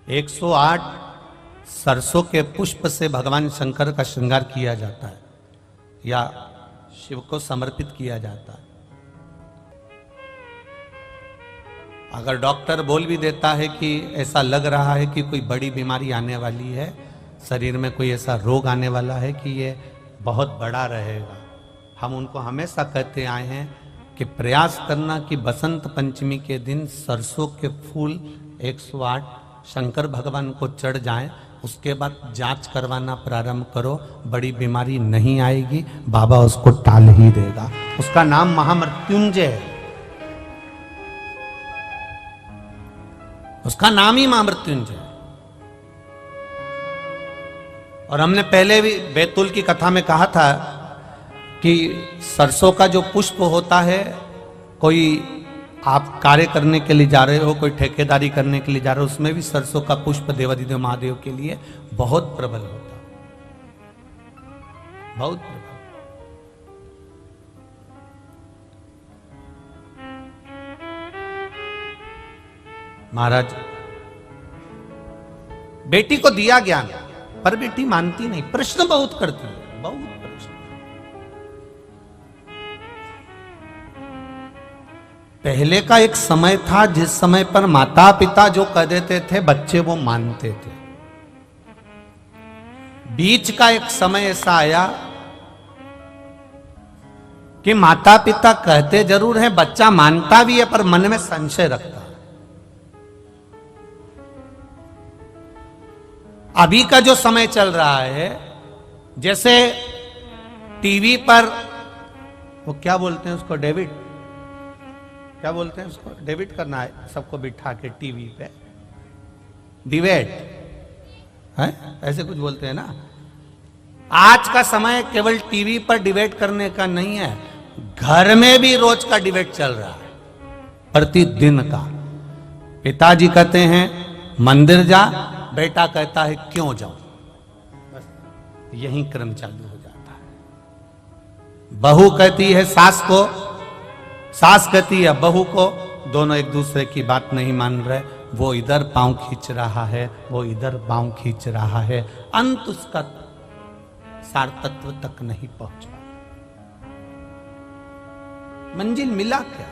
108 सरसों के पुष्प से भगवान शंकर का श्रृंगार किया जाता है या शिव को समर्पित किया जाता है। अगर डॉक्टर बोल भी देता है कि ऐसा लग रहा है कि कोई बड़ी बीमारी आने वाली है, शरीर में कोई ऐसा रोग आने वाला है कि ये बहुत बड़ा रहेगा, हम उनको हमेशा कहते आए हैं कि प्रयास करना कि बसंत पंचमी के दिन सरसों के फूल 108 शंकर भगवान को चढ़ जाएं, उसके बाद जांच करवाना प्रारंभ करो, बड़ी बीमारी नहीं आएगी, बाबा उसको टाल ही देगा। उसका नाम महामृत्युंजय है, उसका नाम ही महामृत्युंजय है। और हमने पहले भी बैतूल की कथा में कहा था कि सरसों का जो पुष्प होता है, कोई आप कार्य करने के लिए जा रहे हो, कोई ठेकेदारी करने के लिए जा रहे हो, उसमें भी सरसों का पुष्प देवाधिदेव महादेव के लिए बहुत प्रबल होता है, बहुत प्रबल। महाराज बेटी को दिया ज्ञान, पर बेटी मानती नहीं, प्रश्न बहुत करती है, बहुत प्रश्न। पहले का एक समय था जिस समय पर माता पिता जो कह देते थे बच्चे वो मानते थे। बीच का एक समय ऐसा आया कि माता पिता कहते जरूर है, बच्चा मानता भी है पर मन में संशय रखता है। अभी का जो समय चल रहा है, जैसे टीवी पर वो क्या बोलते हैं उसको, डेविड, क्या बोलते हैं उसको, डेविड करना है सबको बिठा के टीवी पे, डिबेट है, ऐसे कुछ बोलते हैं ना। आज का समय केवल टीवी पर डिबेट करने का नहीं है, घर में भी रोज का डिबेट चल रहा है, प्रतिदिन का। पिताजी कहते हैं मंदिर जा, बेटा कहता है क्यों जाऊं, बस यही क्रम चालू हो जाता है। बहू कहती है सास को, सास कहती है बहू को, दोनों एक दूसरे की बात नहीं मान रहे, वो इधर पांव खींच रहा है, वो इधर पांव खींच रहा है, अंत उसका सार तत्व तक नहीं पहुंचा। मंजिल मिला क्या?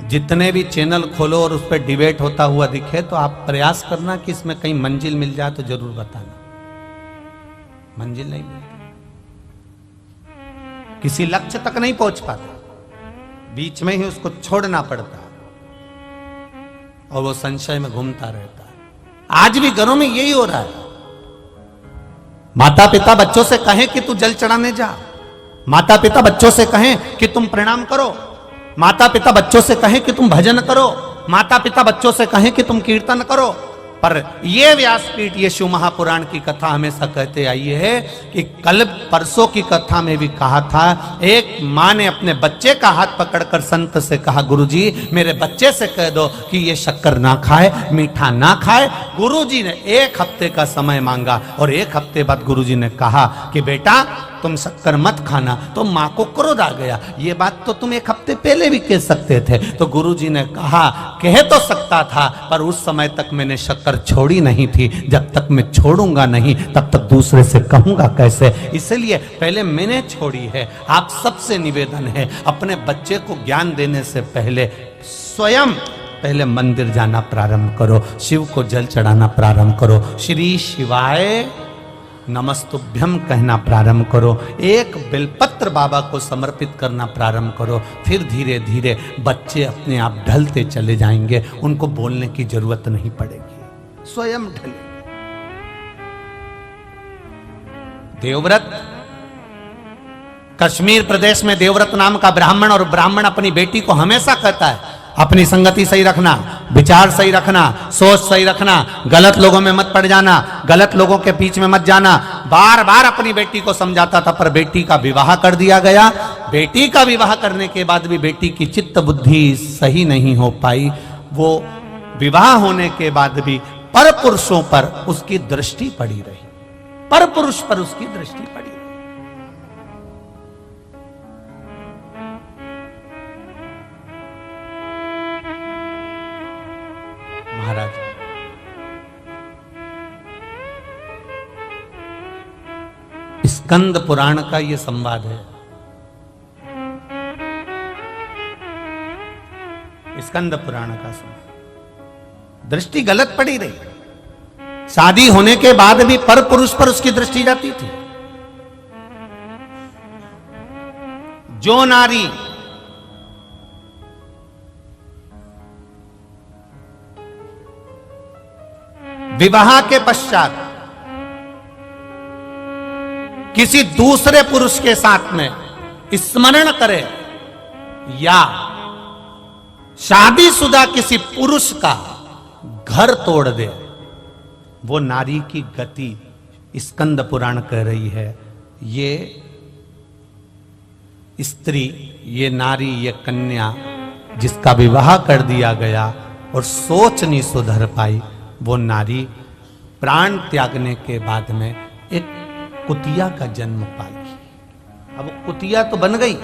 जितने भी चैनल खोलो और उस पर डिबेट होता हुआ दिखे तो आप प्रयास करना कि इसमें कहीं मंजिल मिल जाए तो जरूर बताना। मंजिल नहीं मिलती, किसी लक्ष्य तक नहीं पहुंच पाता, बीच में ही उसको छोड़ना पड़ता और वो संशय में घूमता रहता है। आज भी घरों में यही हो रहा है। माता पिता बच्चों से कहें कि तू जल चढ़ाने जा, माता पिता बच्चों से कहें कि तुम प्रणाम करो, माता पिता बच्चों से कहें कि तुम भजन करो, माता पिता बच्चों से कहें कि तुम कीर्तन करो। पर ये व्यासपीठ, ये शिव महापुराण की कथा हमेशा कहते आई है कि कल परसों की कथा में भी कहा था, एक माँ ने अपने बच्चे का हाथ पकड़कर संत से कहा, गुरुजी मेरे बच्चे से कह दो कि ये शक्कर ना खाए, मीठा ना खाए। गुरुजी ने 1 हफ्ते का समय मांगा और 1 हफ्ते बाद गुरुजी ने कहा कि बेटा तुम शक्कर मत खाना। तो माँ को क्रोध आ गया, ये बात तो तुम 1 हफ्ते पहले भी कह सकते थे। तो गुरुजी ने कहा, कह तो सकता था पर उस समय तक मैंने शक्कर छोड़ी नहीं थी, जब तक मैं छोड़ूंगा नहीं तब तक दूसरे से कहूंगा कैसे, इसलिए पहले मैंने छोड़ी है। आप सबसे निवेदन है, अपने बच्चे को ज्ञान देने से पहले स्वयं पहले मंदिर जाना प्रारंभ करो, शिव को जल चढ़ाना प्रारंभ करो, श्री शिवाय नमस्तुभ्यम कहना प्रारंभ करो, एक बेलपत्र बाबा को समर्पित करना प्रारंभ करो। फिर धीरे धीरे बच्चे अपने आप ढलते चले जाएंगे, उनको बोलने की जरूरत नहीं पड़ेगी, स्वयं ढले। देवव्रत, कश्मीर प्रदेश में देवव्रत नाम का ब्राह्मण, और ब्राह्मण अपनी बेटी को हमेशा कहता है अपनी संगति सही रखना, विचार सही रखना, सोच सही रखना, गलत लोगों में मत पड़ जाना, गलत लोगों के बीच में मत जाना। बार बार अपनी बेटी को समझाता था, पर बेटी का विवाह कर दिया गया। बेटी का विवाह करने के बाद भी बेटी की चित्त बुद्धि सही नहीं हो पाई। वो विवाह होने के बाद भी पर पुरुषों पर उसकी दृष्टि पड़ी रही, पर पुरुष पर उसकी दृष्टि पड़ी रही। स्कंद पुराण का ये संवाद है। स्कंद पुराण का संवाद। दृष्टि गलत पड़ी रही। शादी होने के बाद भी पर पुरुष पर उसकी दृष्टि जाती थी। जो नारी विवाह के पश्चात किसी दूसरे पुरुष के साथ में स्मरण करे या शादीशुदा किसी पुरुष का घर तोड़ दे, वो नारी की गति स्कंद पुराण कह रही है। ये स्त्री, ये नारी, ये कन्या जिसका विवाह कर दिया गया और सोच नहीं सुधर पाई, वो नारी प्राण त्यागने के बाद में एक कुतिया का जन्म पाई। अब कुतिया तो बन गई,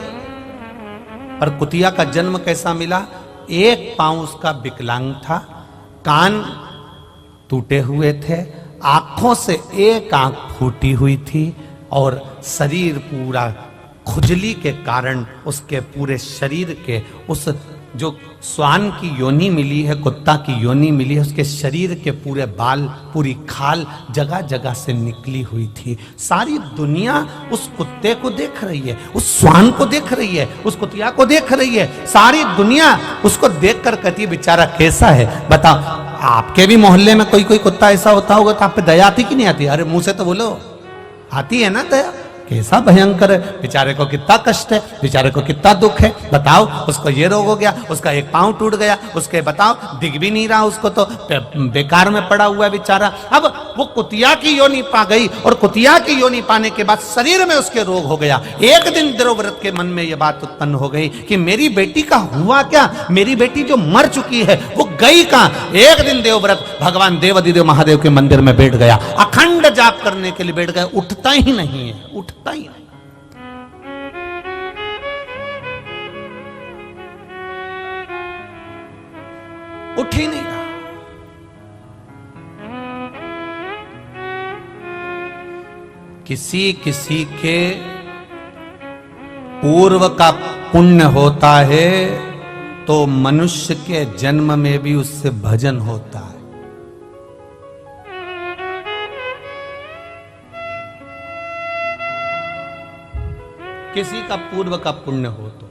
पर कुतिया का जन्म कैसा मिला? एक पांव उसका विकलांग था, कान टूटे हुए थे, आंखों से एक आंख फूटी हुई थी और शरीर पूरा खुजली के कारण उसके पूरे शरीर के उस जो स्वान की योनि मिली है, कुत्ता की योनि मिली है, उसके शरीर के पूरे बाल, पूरी खाल जगह जगह से निकली हुई थी। सारी दुनिया उस कुत्ते को देख रही है, उस स्वान को देख रही है, उस कुतिया को देख रही है। सारी दुनिया उसको देख कर कहती है बेचारा कैसा है। बताओ, आपके भी मोहल्ले में कोई कोई कुत्ता ऐसा होता होगा तो आप पे दया आती कि नहीं आती? अरे मुंह से तो बोलो, आती है ना दया। कैसा भयंकर है, बेचारे को कितना कष्ट है, बेचारे को कितना दुख है। बताओ, उसको ये रोग हो गया, उसका एक पांव टूट गया, उसके बताओ दिख भी नहीं रहा, उसको तो बेकार में पड़ा हुआ है बेचारा। अब वो कुतिया की योनि पा गई और कुतिया की योनि पाने के बाद शरीर में उसके रोग हो गया। एक दिन देवव्रत के मन में ये बात उत्पन्न हो गई कि मेरी बेटी का हुआ क्या, मेरी बेटी जो मर चुकी है वो गई कहां। एक दिन देवव्रत भगवान देवाधिदेव महादेव के मंदिर में बैठ गया, अखंड जाप करने के लिए बैठ गया। उठता ही नहीं है, उठता ही नहीं। उठ ही नहीं रहा। किसी किसी के पूर्व का पुण्य होता है तो मनुष्य के जन्म में भी उससे भजन होता है। किसी का पूर्व का पुण्य हो तो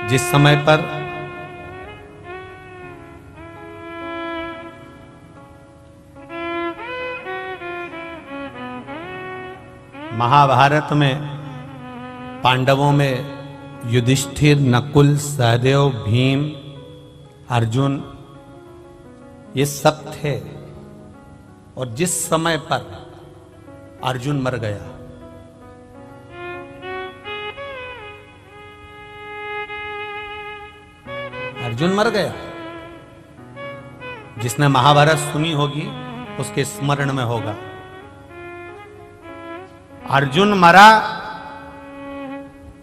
जिस समय पर महाभारत में पांडवों में युधिष्ठिर, नकुल, सहदेव, भीम, अर्जुन ये सब थे, और जिस समय पर अर्जुन मर गया, अर्जुन मर गया, जिसने महाभारत सुनी होगी उसके स्मरण में होगा। अर्जुन मरा,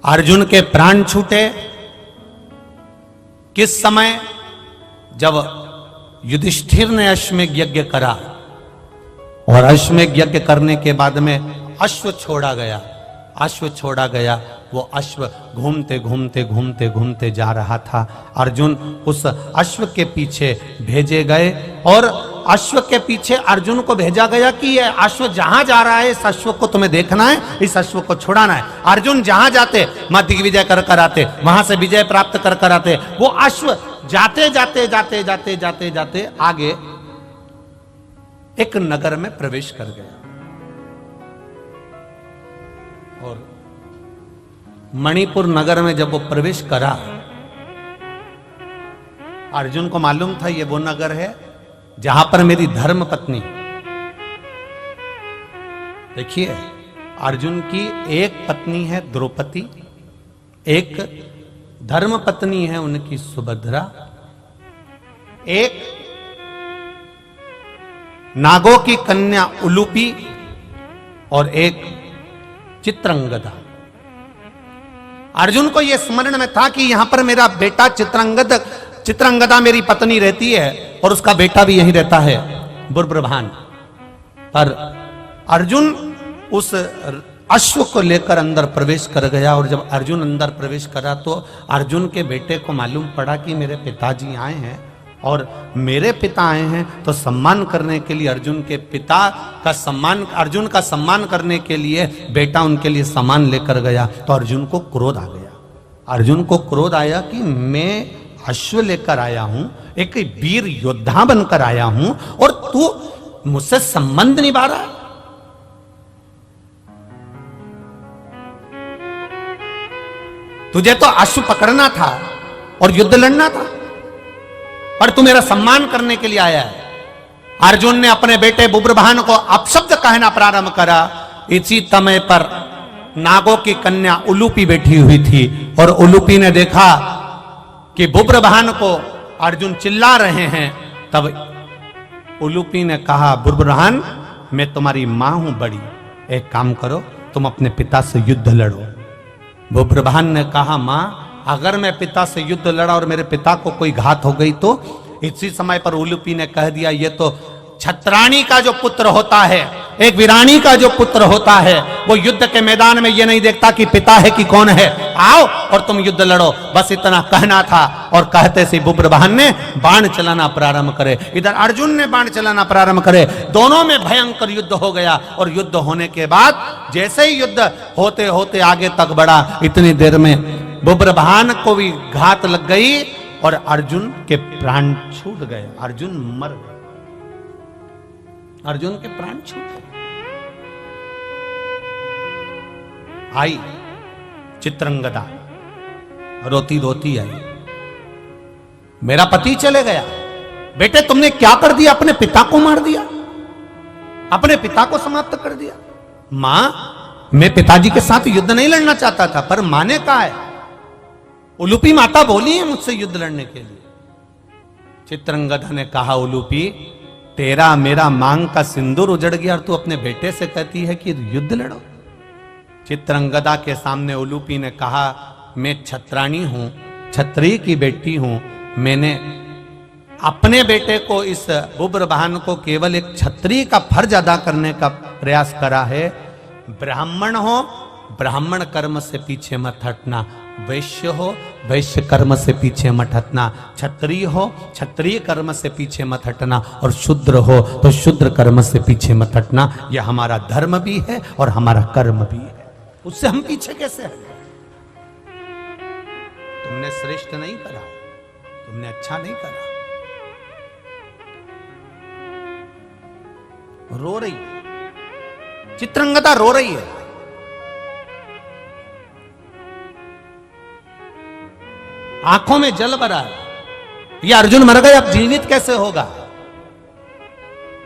अर्जुन के प्राण छूटे किस समय? जब युधिष्ठिर ने अश्वमेध यज्ञ करा और अश्वमेध यज्ञ करने के बाद में अश्व छोड़ा गया, अश्व छोड़ा गया। वो अश्व घूमते घूमते घूमते घूमते जा रहा था। अर्जुन उस अश्व के पीछे भेजे गए और अश्व के पीछे अर्जुन को भेजा गया कि ये अश्व जहां जा रहा है इस अश्व को तुम्हें देखना है, इस अश्व को छुड़ाना है। अर्जुन जहां जाते वहां दिग्विजय कर कर आते, वहां से विजय प्राप्त कर कर आते। वो अश्व जाते जाते जाते जाते जाते जाते आगे एक नगर में प्रवेश कर गया और मणिपुर नगर में जब वो प्रवेश करा, अर्जुन को मालूम था ये वो नगर है जहां पर मेरी धर्म पत्नी, देखिए अर्जुन की एक पत्नी है द्रौपदी, एक धर्म पत्नी है उनकी सुभद्रा, एक नागों की कन्या उलूपी और एक चित्रंगदा। अर्जुन को यह स्मरण में था कि यहां पर मेरा बेटा चित्रंगद चित्रांगदा मेरी पत्नी रहती है और उसका बेटा भी यहीं रहता है बुर्बरभान। पर अर्जुन उस अश्व को लेकर अंदर प्रवेश कर गया और जब अर्जुन अंदर प्रवेश करा तो अर्जुन के बेटे को मालूम पड़ा कि मेरे पिताजी आए हैं और मेरे पिता आए हैं, तो सम्मान करने के लिए अर्जुन के पिता का सम्मान, अर्जुन का सम्मान करने के लिए बेटा उनके लिए सामान लेकर गया। तो अर्जुन को क्रोध आ गया। अर्जुन को क्रोध आया कि मैं अश्व लेकर आया हूं, एक वीर योद्धा बनकर आया हूं और तू मुझसे संबंध निभा रहा है। तुझे तो अश्व पकड़ना था और युद्ध लड़ना था, पर तू मेरा सम्मान करने के लिए आया है। अर्जुन ने अपने बेटे बुब्रभान को अपशब्द कहना प्रारंभ करा। इसी समय पर नागों की कन्या उलूपी बैठी हुई थी और उलूपी ने देखा कि बुब्रभान को अर्जुन चिल्ला रहे हैं। तब उलूपी ने कहा, बुब्रभान मैं तुम्हारी मां हूं बड़ी, एक काम करो तुम अपने पिता से युद्ध लड़ो। बुब्रभान ने कहा, मां अगर मैं पिता से युद्ध लड़ा और मेरे पिता को कोई घात हो गई तो? इसी समय पर उलूपी ने कह दिया, ये तो छत्राणी का जो पुत्र होता है, एक वीरानी का जो पुत्र होता है, वो युद्ध के मैदान में ये नहीं देखता कि पिता है कि कौन है, आओ और तुम युद्ध लड़ो। बस इतना कहना था और कहते से बुब्रभान ने बाण चलाना प्रारंभ करे, इधर अर्जुन ने बाण चलाना प्रारंभ करे। दोनों में भयंकर युद्ध हो गया और युद्ध होने के बाद जैसे ही युद्ध होते होते आगे तक बढ़ा, इतनी देर में बुब्रभान को भी घात लग गई और अर्जुन के प्राण छूट गए। अर्जुन मर गए, अर्जुन के प्राण छूट गए। आई चित्रंगदा रोती रोती आई, मेरा पति चले गया। बेटे तुमने क्या कर दिया? अपने पिता को मार दिया, अपने पिता को समाप्त कर दिया। मां मैं पिताजी के साथ युद्ध नहीं लड़ना चाहता था, पर मां ने कहा है, उलूपी माता बोली है मुझसे युद्ध लड़ने के लिए। चित्रंगदा ने कहा, उलूपी तेरा मेरा मांग का सिंदूर उजड़ गया और तू अपने बेटे से कहती है कि युद्ध लड़ो। चित्रंगदा के सामने उलूपी ने कहा, मैं छत्राणी हूं, छत्री की बेटी हूं। मैंने अपने बेटे को, इस बुब्रभान को केवल एक छत्री का फर्ज अदा करने का प्रयास करा है। ब्राह्मण हो, ब्राह्मण कर्म से पीछे मत हटना, वैश्य हो, वैश्य कर्म से पीछे मत हटना, क्षत्रिय हो, क्षत्रिय कर्म से पीछे मत हटना और शूद्र हो तो शूद्र कर्म से पीछे मत हटना। यह हमारा धर्म भी है और हमारा कर्म भी है, उससे हम पीछे कैसे हटें? तुमने श्रेष्ठ नहीं करा, तुमने अच्छा नहीं करा। रो रही चित्रंगदा, रो रही है। आंखों में जल भरा है, ये अर्जुन मर गए, अब जीवित कैसे होगा?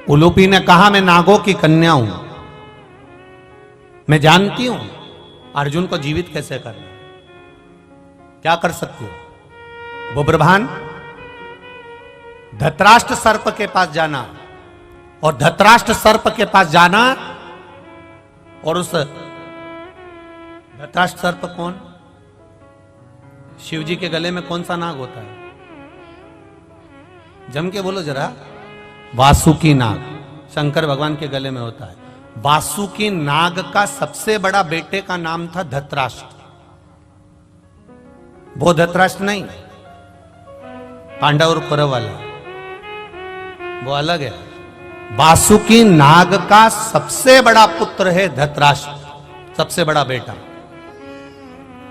उलूपी ने कहा, मैं नागों की कन्या हूं, मैं जानती हूं अर्जुन को जीवित कैसे करना, क्या कर सकती हो? बुब्रभान धृतराष्ट्र सर्प के पास जाना और धृतराष्ट्र सर्प के पास जाना और उस धृतराष्ट्र सर्प कौन? शिव जी के गले में कौन सा नाग होता है? जम के बोलो जरा। वासुकी नाग शंकर भगवान के गले में होता है। वासुकी नाग का सबसे बड़ा बेटे का नाम था धृतराष्ट्र। वो धृतराष्ट्र नहीं, पांडव और कौरव वाला, वो अलग है। वासुकी नाग का सबसे बड़ा पुत्र है धृतराष्ट्र, सबसे बड़ा बेटा।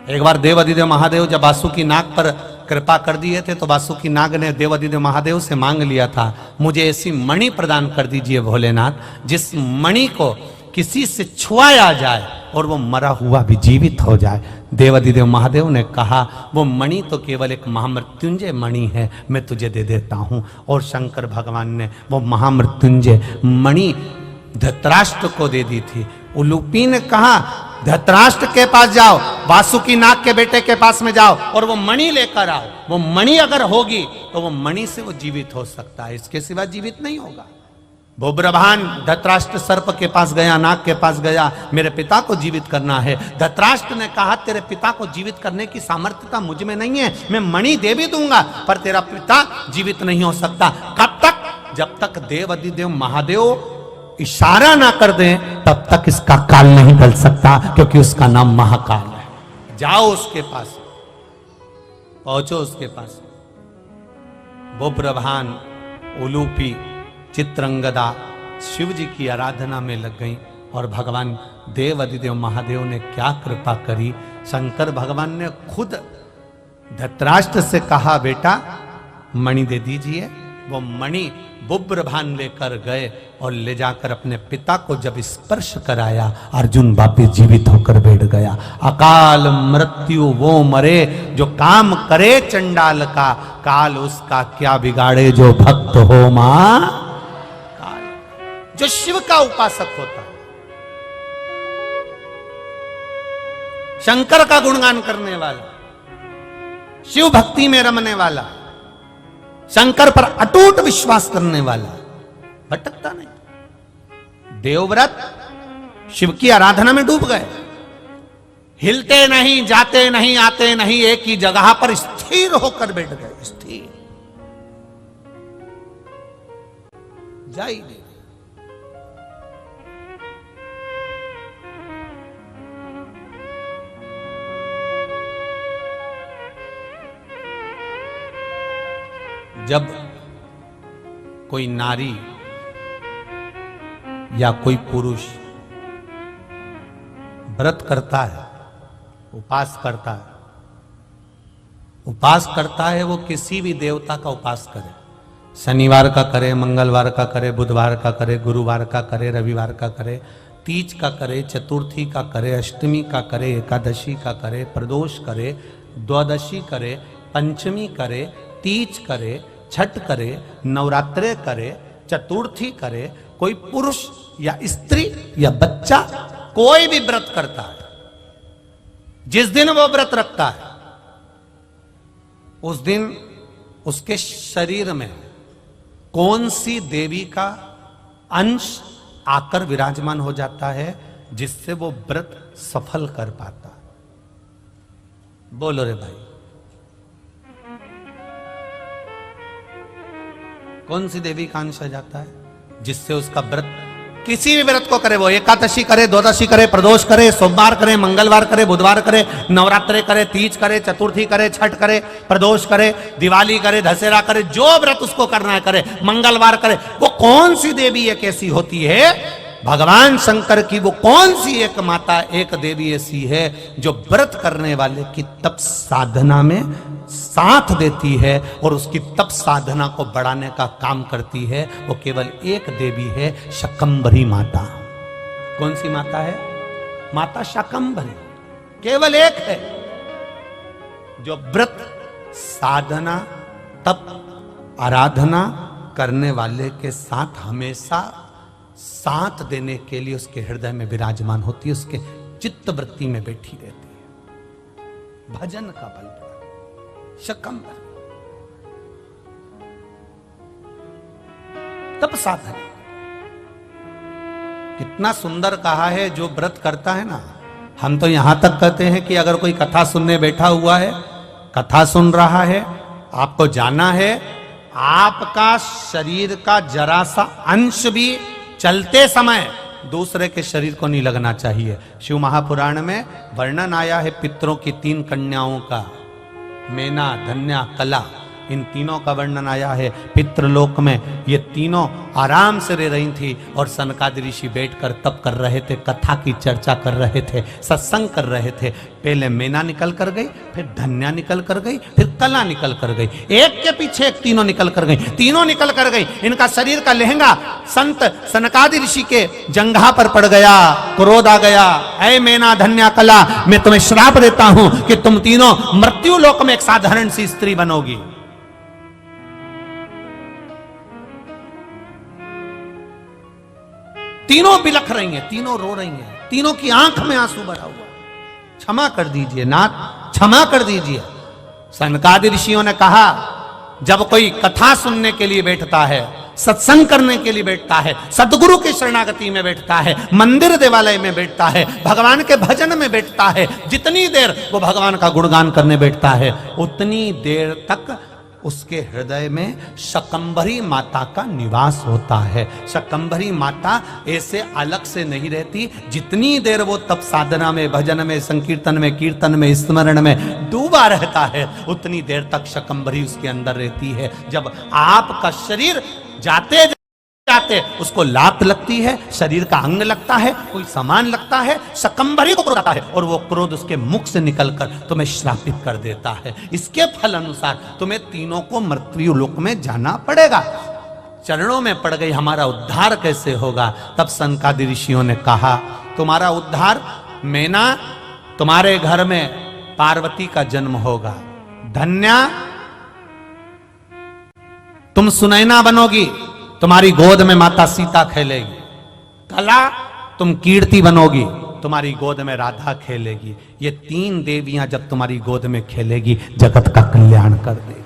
एक बार देवादिदेव महादेव जब वासुकी नाग पर कृपा कर दिए थे तो वासुकी नाग ने देवादिदेव महादेव से मांग लिया था, मुझे ऐसी मणि प्रदान कर दीजिए भोलेनाथ, जिस मणि को किसी से छुआया जाए और वो मरा हुआ भी जीवित हो जाए। देवादिदेव महादेव ने कहा, वो मणि तो केवल एक महामृत्युंजय मणि है, मैं तुझे दे देता हूं। और शंकर भगवान ने वो महामृत्युंजय मणि धृतराष्ट्र को दे दी थी। उलूपी ने कहा, धृतराष्ट्र के पास जाओ, वासुकी नाग के बेटे के पास में जाओ और वो मणि लेकर आओ। वो मणि अगर होगी तो वो मणि से वो जीवित हो सकता है, इसके सिवा जीवित नहीं होगा। भूब्रभान धृतराष्ट्र सर्प के पास गया, नाग के पास गया, मेरे पिता को जीवित करना है। धृतराष्ट्र ने कहा तेरे पिता को जीवित करने की सामर्थ्यता मुझ में नहीं है, मैं मणि दे भी दूंगा पर तेरा पिता जीवित नहीं हो सकता। कब तक? जब तक देव अधिदेव महादेव इशारा ना कर दें तब तक इसका काल नहीं टल सकता, क्योंकि उसका नाम महाकाल है। जाओ उसके पास, पहुंचो उसके पास। भूब्रभान, उलूपी, चित्रंगदा शिव जी की आराधना में लग गई और भगवान देव अधिदेव महादेव ने क्या कृपा करी। शंकर भगवान ने खुद धृतराष्ट्र से कहा बेटा मणि दे दीजिए। वो मणि भूब्रभान लेकर गए और ले जाकर अपने पिता को जब स्पर्श कराया, अर्जुन वापिस जीवित होकर बैठ गया। अकाल मृत्यु वो मरे जो काम करे चंडाल का, काल उसका क्या बिगाड़े जो भक्त हो मां। काल जो शिव का उपासक होता है, शंकर का गुणगान करने वाला, शिव भक्ति में रमने वाला, शंकर पर अटूट विश्वास करने वाला भटकता नहीं। देवव्रत शिव की आराधना में डूब गए, हिलते नहीं, जाते नहीं, आते नहीं, एक ही जगह पर स्थिर होकर बैठ गए। स्थिर जाई दे। जब कोई नारी या कोई पुरुष व्रत करता है, उपास करता है, उपास करता है, वो किसी भी देवता का उपास करे, शनिवार का करे, मंगलवार का करे, बुधवार का करे, गुरुवार का करे, रविवार का करे, तीज का करे, चतुर्थी का करे, अष्टमी का करे, एकादशी का करे, प्रदोष करे, द्वादशी करे, पंचमी करे, तीज करे, छठ करे, नवरात्रे करे, चतुर्थी करे, कोई पुरुष या स्त्री या बच्चा कोई भी व्रत करता है, जिस दिन वो व्रत रखता है उस दिन उसके शरीर में कौन सी देवी का अंश आकर विराजमान हो जाता है जिससे वो व्रत सफल कर पाता है। बोलो रे भाई, कौन सी देवी का अंश आ जाता है जिससे उसका व्रत, किसी भी व्रत को करे, वो एकादशी करे, द्वादशी करे, प्रदोष करे, सोमवार करे, मंगलवार करे, बुधवार करे, नवरात्रे करे, तीज करे, चतुर्थी करे, छठ करे, प्रदोष करे, दिवाली करे, दशहरा करे, जो व्रत उसको करना है करे, मंगलवार करे, वो कौन सी देवी एक ऐसी होती है, भगवान शंकर की वो कौन सी एक माता, एक देवी ऐसी है जो व्रत करने वाले की तप साधना में साथ देती है और उसकी तप साधना को बढ़ाने का काम करती है। वो केवल एक देवी है, शाकंभरी माता। कौन सी माता है? माता शाकंभरी, केवल एक है जो व्रत साधना तप आराधना करने वाले के साथ हमेशा साथ देने के लिए उसके हृदय में विराजमान होती है, उसके चित्त वृत्ति में बैठी रहती है। भजन का बल, शाकंभरी तप साधन। कितना सुंदर कहा है, जो व्रत करता है ना, हम तो यहां तक कहते हैं कि अगर कोई कथा सुनने बैठा हुआ है, कथा सुन रहा है, आपको जाना है, आपका शरीर का जरा सा अंश भी चलते समय दूसरे के शरीर को नहीं लगना चाहिए। शिव महापुराण में वर्णन आया है पितरों की 3 कन्याओं का, मेना, धन्या, कला, इन तीनों का वर्णन आया है। पितृलोक में ये तीनों आराम से रह रही थी और सनकादि ऋषि बैठकर तप कर रहे थे, कथा की चर्चा कर रहे थे, सत्संग कर रहे थे। पहले मेना निकल कर गई, फिर धन्या निकल कर गई, फिर कला निकल कर गई, एक के पीछे एक तीनों निकल कर गई। तीनों निकल कर गई, इनका शरीर का लहंगा संत सनकादि ऋषि के जंघा पर पड़ गया। क्रोध आ गया, ऐ मेना, धन्या, कला, मैं तुम्हें श्राप देता हूं कि तुम तीनों मृत्यु लोक में एक साधारण सी स्त्री बनोगी। तीनों बिलख रही हैं, तीनों रो रही हैं, तीनों की आंख में आंसू भरा हुआ। क्षमा कर दीजिए नाथ, क्षमा कर दीजिए। सनकादि ऋषियों ने कहा, जब कोई कथा सुनने के लिए बैठता है सत्संग करने के लिए बैठता है, सदगुरु की शरणागति में बैठता है, मंदिर देवालय में बैठता है, भगवान के भजन में बैठता है, जितनी देर वो भगवान का गुणगान करने बैठता है उतनी देर तक उसके हृदय में शकंभरी माता का निवास होता है। शकंभरी माता ऐसे अलग से नहीं रहती। जितनी देर वो तप साधना में, भजन में, संकीर्तन में, कीर्तन में, स्मरण में डूबा रहता है उतनी देर तक शकंभरी उसके अंदर रहती है। जब आपका शरीर जाते जाते उसको लात लगती है, शरीर का अंग लगता है, कोई सामान लगता है, शकंभरी को क्रोध आता है और वो क्रोध उसके मुख से निकलकर तुम्हें श्रापित कर देता है। इसके फल अनुसार तुम्हें तीनों को मृत्यु लोक में जाना पड़ेगा। चरणों में पड़ गई, हमारा उद्धार कैसे होगा? तब सनकादि ऋषियों ने कहा तुम्हारा उद्धार मैना, तुम्हारे घर में पार्वती का जन्म होगा। धन्या तुम सुनैना बनोगी, तुम्हारी गोद में माता सीता खेलेगी। कला तुम कीर्ति बनोगी, तुम्हारी गोद में राधा खेलेगी। ये तीन देवियां जब तुम्हारी गोद में खेलेगी जगत का कल्याण कर देगी।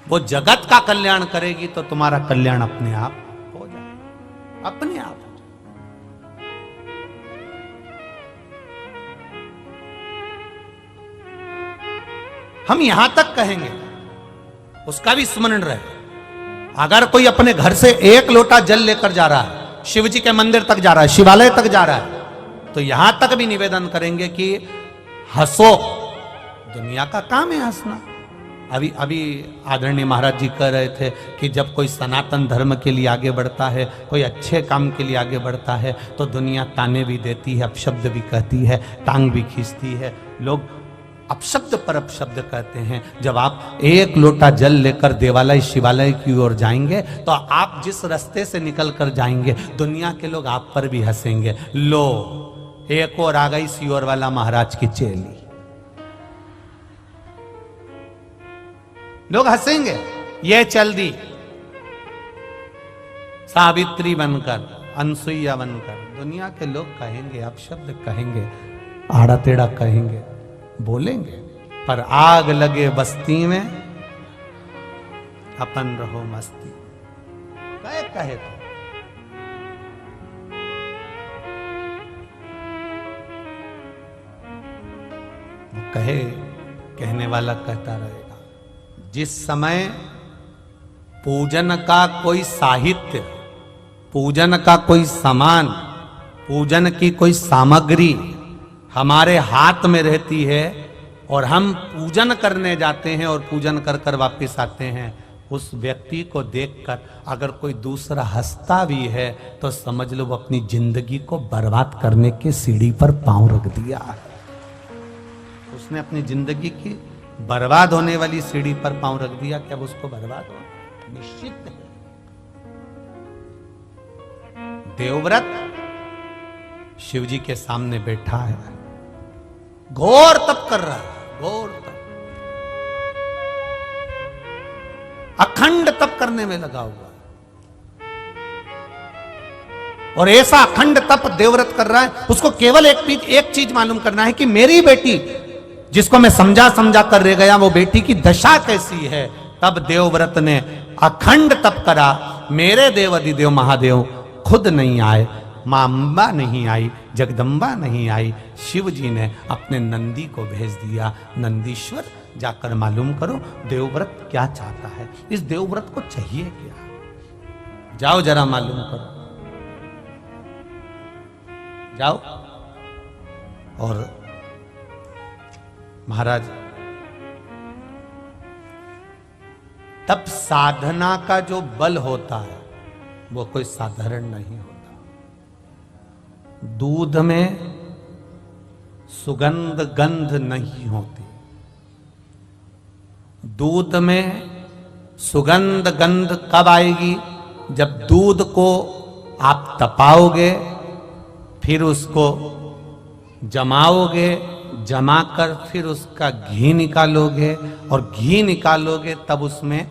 वो जगत का कल्याण करेगी तो तुम्हारा कल्याण अपने आप हो जाएगा, अपने आप। हम यहां तक कहेंगे, उसका भी स्मरण रहे। अगर कोई अपने घर से एक लोटा जल लेकर जा रहा है, शिव जी के मंदिर तक जा रहा है, शिवालय तक जा रहा है, तो यहां तक भी निवेदन करेंगे कि हंसो, दुनिया का काम है हंसना। अभी आदरणीय महाराज जी कह रहे थे कि जब कोई सनातन धर्म के लिए आगे बढ़ता है, कोई अच्छे काम के लिए आगे बढ़ता है, तो दुनिया ताने भी देती है, अपशब्द भी कहती है, टांग भी खींचती है। लोग अपशब्द पर अपशब्द कहते हैं। जब आप एक लोटा जल लेकर देवालय शिवालय की ओर जाएंगे तो आप जिस रास्ते से निकल कर जाएंगे दुनिया के लोग आप पर भी हंसेंगे। लो, एक और आ गई सियोर वाला महाराज की चेली। लोग हंसेंगे, ये चल दी सावित्री बनकर, अनसुईया बनकर। दुनिया के लोग कहेंगे, अपशब्द कहेंगे, आड़ा टेढ़ा कहेंगे, बोलेंगे, पर आग लगे बस्ती में अपन रहो मस्ती। कहे तो कहे, कहने वाला कहता रहेगा। जिस समय पूजन का कोई साहित्य, पूजन का कोई सामान, पूजन की कोई सामग्री हमारे हाथ में रहती है और हम पूजन करने जाते हैं और पूजन कर कर वापस आते हैं, उस व्यक्ति को देखकर अगर कोई दूसरा हंसता भी है तो समझ लो वो अपनी जिंदगी को बर्बाद करने के सीढ़ी पर पांव रख दिया। उसने अपनी जिंदगी की बर्बाद होने वाली सीढ़ी पर पांव रख दिया कि अब उसको बर्बाद हो निश्चित है। देवव्रत शिव जी के सामने बैठा है, घोर तप कर रहा है, घोर तप, अखंड तप करने में लगा हुआ है। और ऐसा अखंड तप देवव्रत कर रहा है, उसको केवल एक चीज मालूम करना है कि मेरी बेटी जिसको मैं समझा कर रह गया, वो बेटी की दशा कैसी है। तब देवव्रत ने अखंड तप करा। मेरे देव अधिदेव महादेव खुद नहीं आए, मां अंबा नहीं आई, जगदम्बा नहीं आई, शिव जी ने अपने नंदी को भेज दिया। नंदीश्वर जाकर मालूम करो देवव्रत क्या चाहता है, इस देवव्रत को चाहिए क्या, जाओ जरा मालूम करो, जाओ। और महाराज तब साधना का जो बल होता है वो कोई साधारण नहीं होता। दूध में सुगंध गंध नहीं होती, दूध में सुगंध गंध कब आएगी, जब दूध को आप तपाओगे, फिर उसको जमाओगे, जमाकर फिर उसका घी निकालोगे, और घी निकालोगे तब उसमें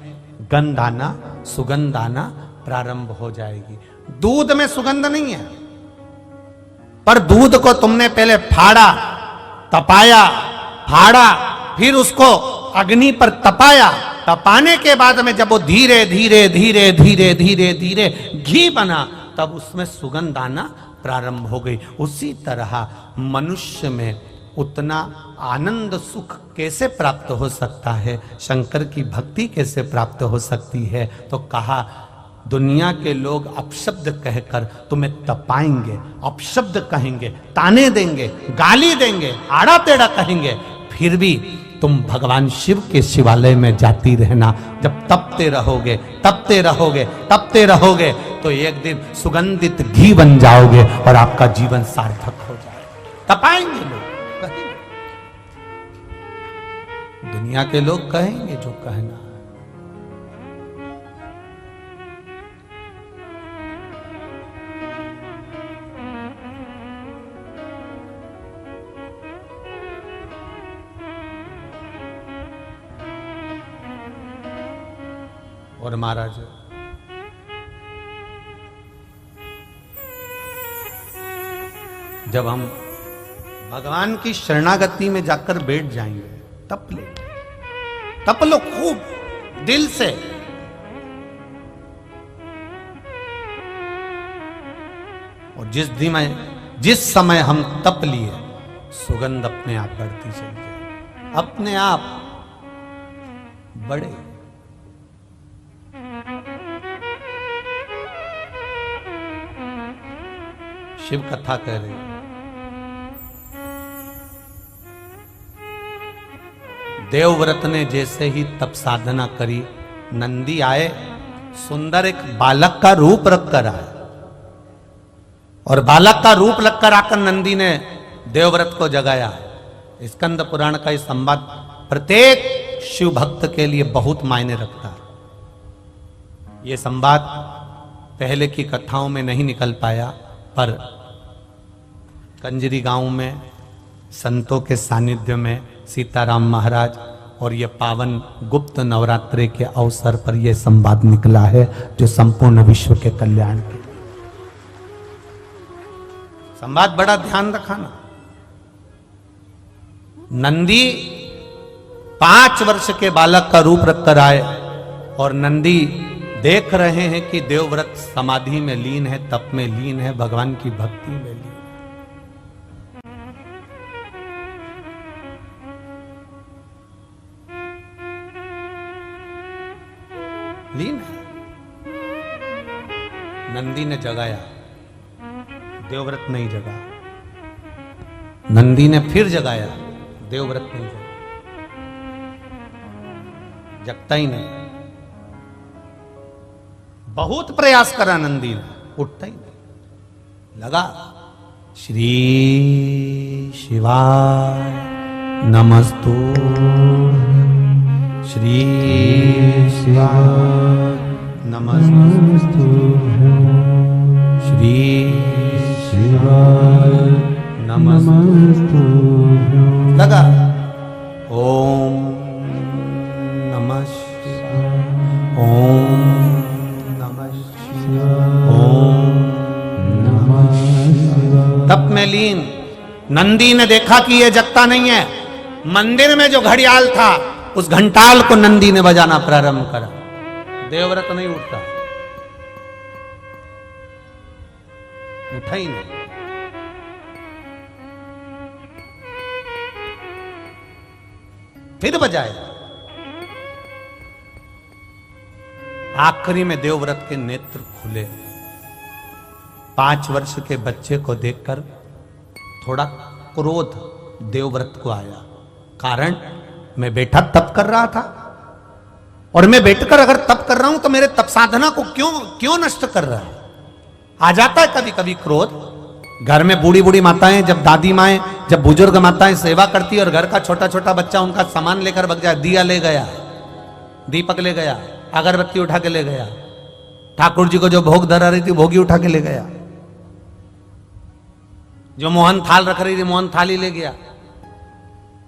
गंध आना, सुगंध आना प्रारंभ हो जाएगी। दूध में सुगंध नहीं है, पर दूध को तुमने पहले फाड़ा, तपाया, फाड़ा, फिर उसको अग्नि पर तपाया, तपाने के बाद में जब वो धीरे धीरे धीरे धीरे धीरे धीरे घी बना, तब उसमें सुगंध आना प्रारंभ हो गई। उसी तरह मनुष्य में उतना आनंद सुख कैसे प्राप्त हो सकता है, शंकर की भक्ति कैसे प्राप्त हो सकती है? तो कहा दुनिया के लोग अपशब्द कहकर तुम्हें तपाएंगे, अपशब्द कहेंगे, ताने देंगे, गाली देंगे, आड़ा टेढ़ा कहेंगे, फिर भी तुम भगवान शिव के शिवालय में जाती रहना। जब तपते रहोगे तपते रहोगे तपते रहोगे तो एक दिन सुगंधित घी बन जाओगे और आपका जीवन सार्थक हो जाएगा। तपाएंगे लोग, कहेंगे, दुनिया के लोग कहेंगे जो कहना। और महाराज जब हम भगवान की शरणागति में जाकर बैठ जाएंगे, तप ले, तप लो खूब दिल से। और जिस समय हम तप लिए, सुगंध अपने आप बढ़ती चली जाए, अपने आप बढ़े। शिव कथा कह रहे हैं, देवव्रत ने जैसे ही तप साधना करी, नंदी आए, सुंदर एक बालक का रूप रखकर आए, और बालक का रूप रखकर आकर नंदी ने देवव्रत को जगाया। स्कंद पुराण का यह संवाद प्रत्येक शिव भक्त के लिए बहुत मायने रखता है। यह संवाद पहले की कथाओं में नहीं निकल पाया, पर कंजरी गांव में संतों के सानिध्य में सीताराम महाराज और ये पावन गुप्त नवरात्रि के अवसर पर यह संवाद निकला है, जो संपूर्ण विश्व के कल्याण के संवाद। बड़ा ध्यान रखना। नंदी 5 वर्ष के बालक का रूप रखकर आए, और नंदी देख रहे हैं कि देवव्रत समाधि में लीन है, तप में लीन है, भगवान की भक्ति में लीन है। नंदी ने जगाया, देवव्रत नहीं जगा। नंदी ने फिर जगाया, देवव्रत नहीं जगा, जगता ही नहीं। बहुत प्रयास करा नंदी ने, उठता ही नहीं। लगा श्री शिवाय नमस्तु, श्री शिवाय नमस्तु, श्री शिवाय नमस्तु। लगा ओम नमः शिवाय, ओम नमः शिवाय, ओम नमः शिवाय। तप में लीन। नंदी ने देखा कि यह जगता नहीं है। मंदिर में जो घड़ियाल था, उस घंटाल को नंदी ने बजाना प्रारंभ करा। देवव्रत नहीं उठता, उठा ही नहीं। फिर बजाया। आखिरी में देवव्रत के नेत्र खुले। 5 वर्ष के बच्चे को देखकर थोड़ा क्रोध देवव्रत को आया। कारण, मैं बैठा तप कर रहा था, और मैं बैठकर अगर तप कर रहा हूं तो मेरे तप साधना को क्यों नष्ट कर रहा है। आ जाता है कभी कभी क्रोध। घर में बूढ़ी बूढ़ी माताएं, जब दादी माएं, जब बुजुर्ग माताएं सेवा करती है, और घर का छोटा छोटा बच्चा उनका सामान लेकर भग जाए, दिया ले गया, दीपक ले गया, अगरबत्ती उठा के ले गया, ठाकुर जी को जो भोग धरा रही थी भोगी उठा के ले गया, जो मोहन थाल रख रही थी मोहन थाली ले गया,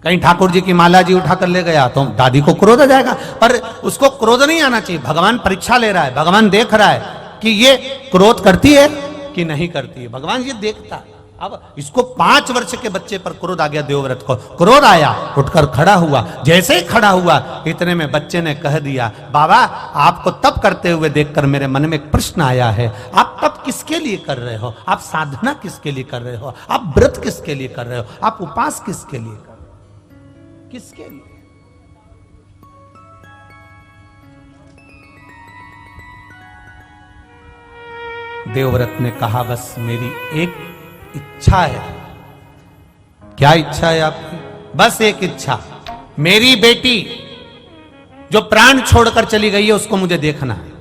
कहीं ठाकुर जी की माला जी उठाकर ले गया, तो दादी को क्रोध आ जाएगा। पर उसको क्रोध नहीं आना चाहिए। भगवान परीक्षा ले रहा है, भगवान देख रहा है कि ये क्रोध करती है कि नहीं करती है। भगवान ये देखता है। अब इसको 5 वर्ष के बच्चे पर क्रोध आ गया, देवव्रत को क्रोध आया, उठकर खड़ा हुआ। जैसे ही खड़ा हुआ इतने में बच्चे ने कह दिया, बाबा आपको तप करते हुए देखकर मेरे मन में एक प्रश्न आया है, आप तप किसके लिए कर रहे हो, आप साधना किसके लिए कर रहे हो, आप व्रत किसके लिए कर रहे हो, आप उपास किसके लिए कर रहे हो, किसके लिए? देवव्रत ने कहा बस मेरी एक इच्छा है। क्या इच्छा है आपकी? बस एक इच्छा, मेरी बेटी जो प्राण छोड़कर चली गई है उसको मुझे देखना है।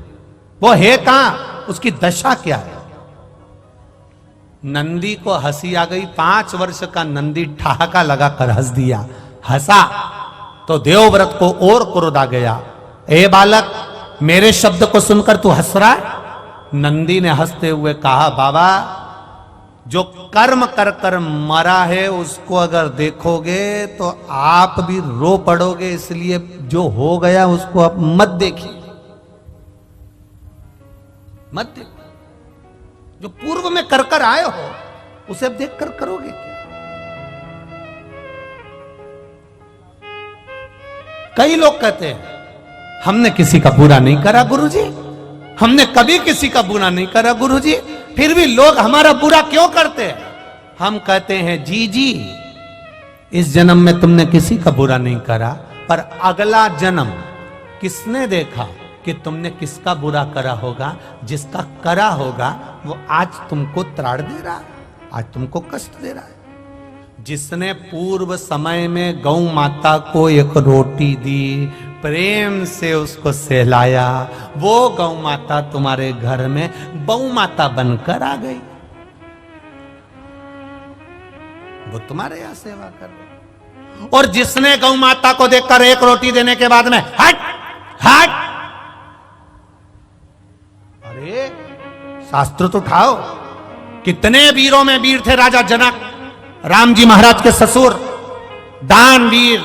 वो है कहां, उसकी दशा क्या है? नंदी को हंसी आ गई। 5 वर्ष का नंदी ठहाका लगाकर हंस दिया, हंसा तो देवव्रत को और क्रोध आ गया। ए बालक, मेरे शब्द को सुनकर तू हंस रहा है? नंदी ने हंसते हुए कहा, बाबा जो कर्म कर कर मरा है उसको अगर देखोगे तो आप भी रो पड़ोगे, इसलिए जो हो गया उसको आप मत देखिए, मत देखो। जो पूर्व में कर कर आए हो उसे अब देख कर करोगे क्या? कई लोग कहते हैं हमने किसी का बुरा नहीं करा गुरुजी, हमने कभी किसी का बुरा नहीं करा गुरुजी, फिर भी लोग हमारा बुरा क्यों करते हैं? हम कहते हैं जी जी, इस जन्म में तुमने किसी का बुरा नहीं करा, पर अगला जन्म किसने देखा कि तुमने किसका बुरा करा होगा? जिसका करा होगा वो आज तुमको त्राड़ दे रहा है, आज तुमको कष्ट दे रहा है। जिसने पूर्व समय में गौ माता को एक रोटी दी, प्रेम से उसको सहलाया, वो गौ माता तुम्हारे घर में बहु माता बनकर आ गई, वो तुम्हारे यहां सेवा कर रही। और जिसने गौ माता को देखकर एक रोटी देने के बाद में हट हट, अरे शास्त्र तो उठाओ, कितने वीरों में वीर थे राजा जनक, राम जी महाराज के ससुर, दानवीर,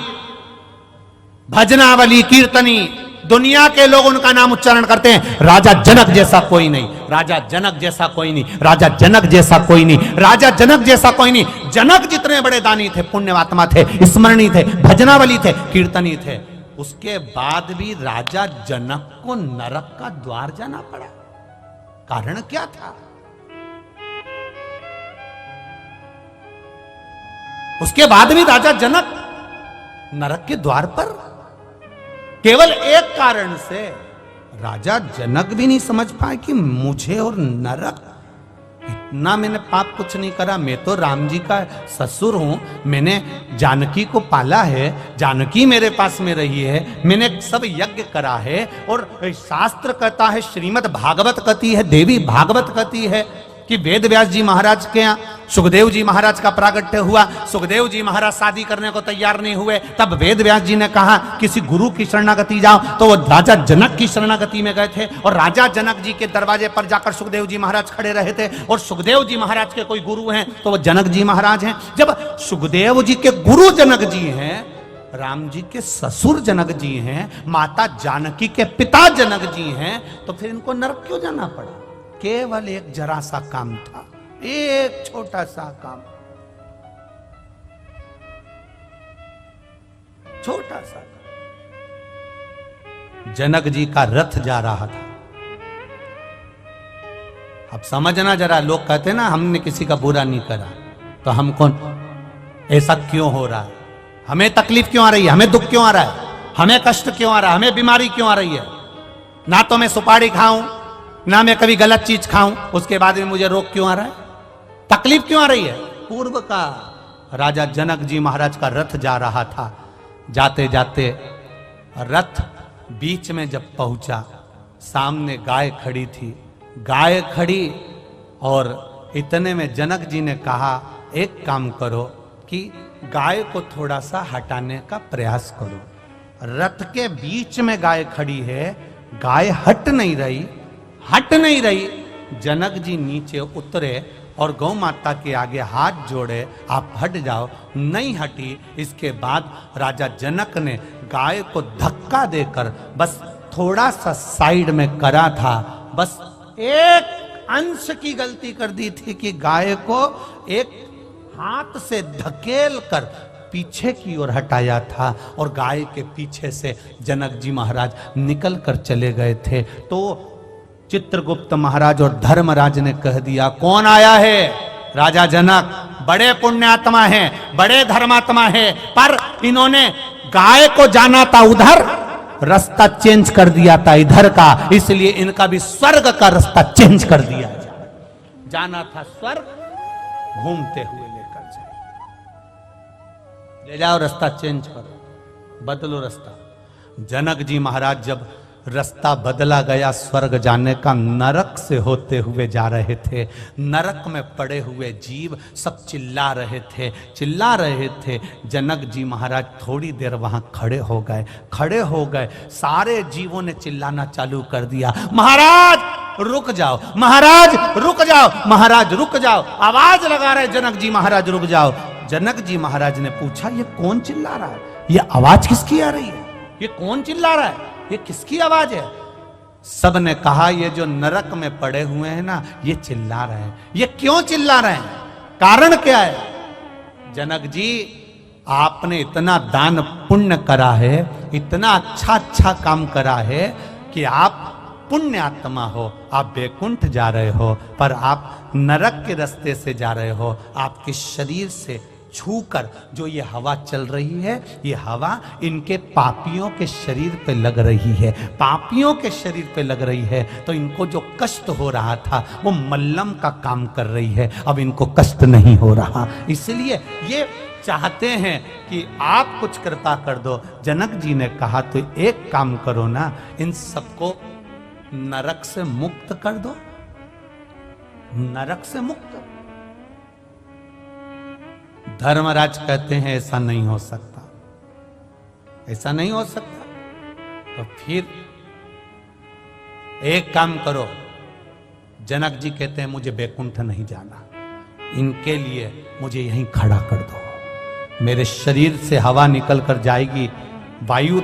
भजनावली, कीर्तनी, दुनिया के लोग उनका नाम उच्चारण करते हैं। राजा जनक जैसा कोई नहीं, राजा जनक जैसा कोई नहीं, राजा जनक जैसा कोई नहीं, राजा जनक जैसा कोई नहीं। जनक जितने बड़े दानी थे, पुण्यवात्मा थे, स्मरणी थे, भजनावली थे, कीर्तनी थे, उसके बाद भी राजा जनक को नरक का द्वार जाना पड़ा। कारण क्या था? उसके बाद भी राजा जनक नरक के द्वार पर, केवल एक कारण से। राजा जनक भी नहीं समझ पाए कि मुझे और नरक, इतना मैंने पाप कुछ नहीं करा, मैं तो राम जी का ससुर हूं, मैंने जानकी को पाला है, जानकी मेरे पास में रही है, मैंने सब यज्ञ करा है। और शास्त्र कहता है, श्रीमद् भागवत कहती है, देवी भागवत कहती है कि वेद व्यास जी महाराज के यहाँ सुखदेव जी महाराज का प्रागट्य हुआ। सुखदेव जी महाराज शादी करने को तैयार नहीं हुए, तब वेद व्यास जी ने कहा किसी गुरु की शरणागति जाओ, तो वो राजा जनक की शरणागति में गए थे। और राजा जनक जी के दरवाजे पर जाकर सुखदेव जी महाराज खड़े रहे थे। और सुखदेव जी महाराज के कोई गुरु हैं तो वो जनक जी महाराज हैं। जब सुखदेव जी के गुरु जनक जी हैं, राम जी के ससुर जनक जी हैं, माता जानकी के पिता जनक जी हैं, तो फिर इनको नरक क्यों जाना पड़ा? केवल एक जरा सा काम था, एक छोटा सा काम, छोटा सा काम। जनक जी का रथ जा रहा था। अब समझना जरा, लोग कहते ना हमने किसी का बुरा नहीं करा, तो हम कौन, ऐसा क्यों हो रहा है, हमें तकलीफ क्यों आ रही है, हमें दुख क्यों आ रहा है, हमें कष्ट क्यों आ रहा है, हमें बीमारी क्यों आ रही है? ना तो मैं सुपारी खाऊं, ना मैं कभी गलत चीज खाऊं, उसके बाद में मुझे रोग क्यों आ रहा है, तकलीफ क्यों आ रही है? पूर्व का राजा जनक जी महाराज का रथ जा रहा था। जाते जाते रथ बीच में जब पहुंचा, सामने गाय खड़ी थी। गाय खड़ी और इतने में जनक जी ने कहा, एक काम करो कि गाय को थोड़ा सा हटाने का प्रयास करो। रथ के बीच में गाय खड़ी है, गाय हट नहीं रही, हट नहीं रही। जनक जी नीचे उतरे और गौ माता के आगे हाथ जोड़े, आप हट जाओ, नहीं हटी। इसके बाद राजा जनक ने गाय को धक्का देकर बस थोड़ा सा साइड में करा था, बस एक अंश की गलती कर दी थी कि गाय को एक हाथ से धकेल कर पीछे की ओर हटाया था और गाय के पीछे से जनक जी महाराज निकल कर चले गए थे। तो चित्रगुप्त महाराज और धर्मराज ने कह दिया, कौन आया है? राजा जनक बड़े पुण्यात्मा हैं, बड़े धर्मात्मा हैं, पर इन्होंने गाय को जाना था उधर, रास्ता चेंज कर दिया था इधर का, इसलिए इनका भी स्वर्ग का रास्ता चेंज कर दिया जाए। जाना था स्वर्ग, घूमते हुए लेकर जाए, ले जाओ, रास्ता चेंज करो, बदलो रास्ता। जनक जी महाराज जब रास्ता बदला गया स्वर्ग जाने का, नरक से होते हुए जा रहे थे। नरक में पड़े हुए जीव सब चिल्ला रहे थे। जनक जी महाराज थोड़ी देर वहां खड़े हो गए। सारे जीवों ने चिल्लाना चालू कर दिया, महाराज रुक जाओ, महाराज रुक जाओ, महाराज रुक जाओ। आवाज लगा रहे जनक जी महाराज रुक जाओ। जनक जी महाराज ने पूछा, ये कौन चिल्ला रहा है? ये आवाज किसकी आ रही है? ये कौन चिल्ला रहा है? ये किसकी आवाज है? सब ने कहा, ये जो नरक में पड़े हुए हैं ना, ये चिल्ला रहे हैं। ये क्यों चिल्ला रहे हैं? कारण क्या है? जनक जी, आपने इतना दान पुण्य करा है, इतना अच्छा काम करा है कि आप पुण्य आत्मा हो, आप बैकुंठ जा रहे हो, पर आप नरक के रास्ते से जा रहे हो। आपके शरीर से छूकर जो ये हवा चल रही है, ये हवा इनके पापियों के शरीर पे लग रही है, पापियों के शरीर पे लग रही है, तो इनको जो कष्ट हो रहा था वो मल्लम का काम कर रही है, अब इनको कष्ट नहीं हो रहा। इसलिए ये चाहते हैं कि आप कुछ कृपा कर दो। जनक जी ने कहा, तो एक काम करो ना, इन सबको नरक से मुक्त कर दो, नरक से मुक्त। धर्मराज कहते हैं, ऐसा नहीं हो सकता, ऐसा नहीं हो सकता। तो फिर एक काम करो। जनक जी कहते हैं, मुझे बैकुंठ नहीं जाना, इनके लिए मुझे यहीं खड़ा कर दो। मेरे शरीर से हवा निकल कर जाएगी, वायु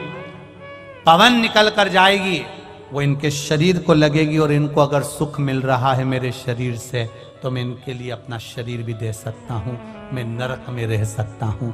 पवन निकल कर जाएगी, वो इनके शरीर को लगेगी, और इनको अगर सुख मिल रहा है मेरे शरीर से, तो मैं इनके लिए अपना शरीर भी दे सकता हूं, मैं नरक में रह सकता हूं।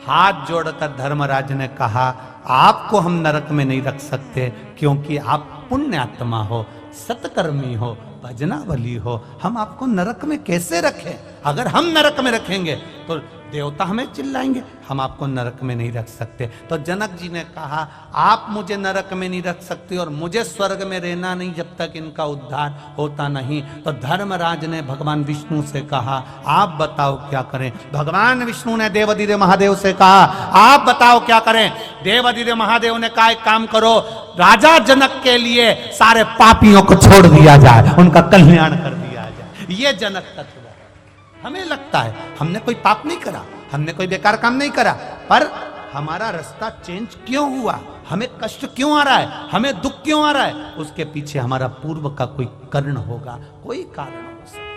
हाथ जोड़कर धर्मराज ने कहा, आपको हम नरक में नहीं रख सकते, क्योंकि आप पुण्य आत्मा हो, सत्कर्मी हो, भजनावली हो। हम आपको नरक में कैसे रखें? अगर हम नरक में रखेंगे तो देवता हमें चिल्लाएंगे, हम आपको नरक में नहीं रख सकते। तो जनक जी ने कहा, आप मुझे नरक में नहीं रख सकते और मुझे स्वर्ग में रहना नहीं जब तक इनका उद्धार होता नहीं। तो धर्मराज ने भगवान विष्णु से कहा, आप बताओ क्या करें। भगवान विष्णु ने देवाधिदेव महादेव से कहा, आप बताओ क्या करें। देवाधिदेव महादेव ने कहा, एक काम करो, राजा जनक के लिए सारे पापियों को छोड़ दिया जाए, उनका कल्याण कर दिया जाए। ये जनक तत्व है। हमें लगता है हमने कोई पाप नहीं करा, हमने कोई बेकार काम नहीं करा, पर हमारा रास्ता चेंज क्यों हुआ, हमें कष्ट क्यों आ रहा है, हमें दुख क्यों आ रहा है, उसके पीछे हमारा पूर्व का कोई कारण होगा, कोई कारण हो सकता।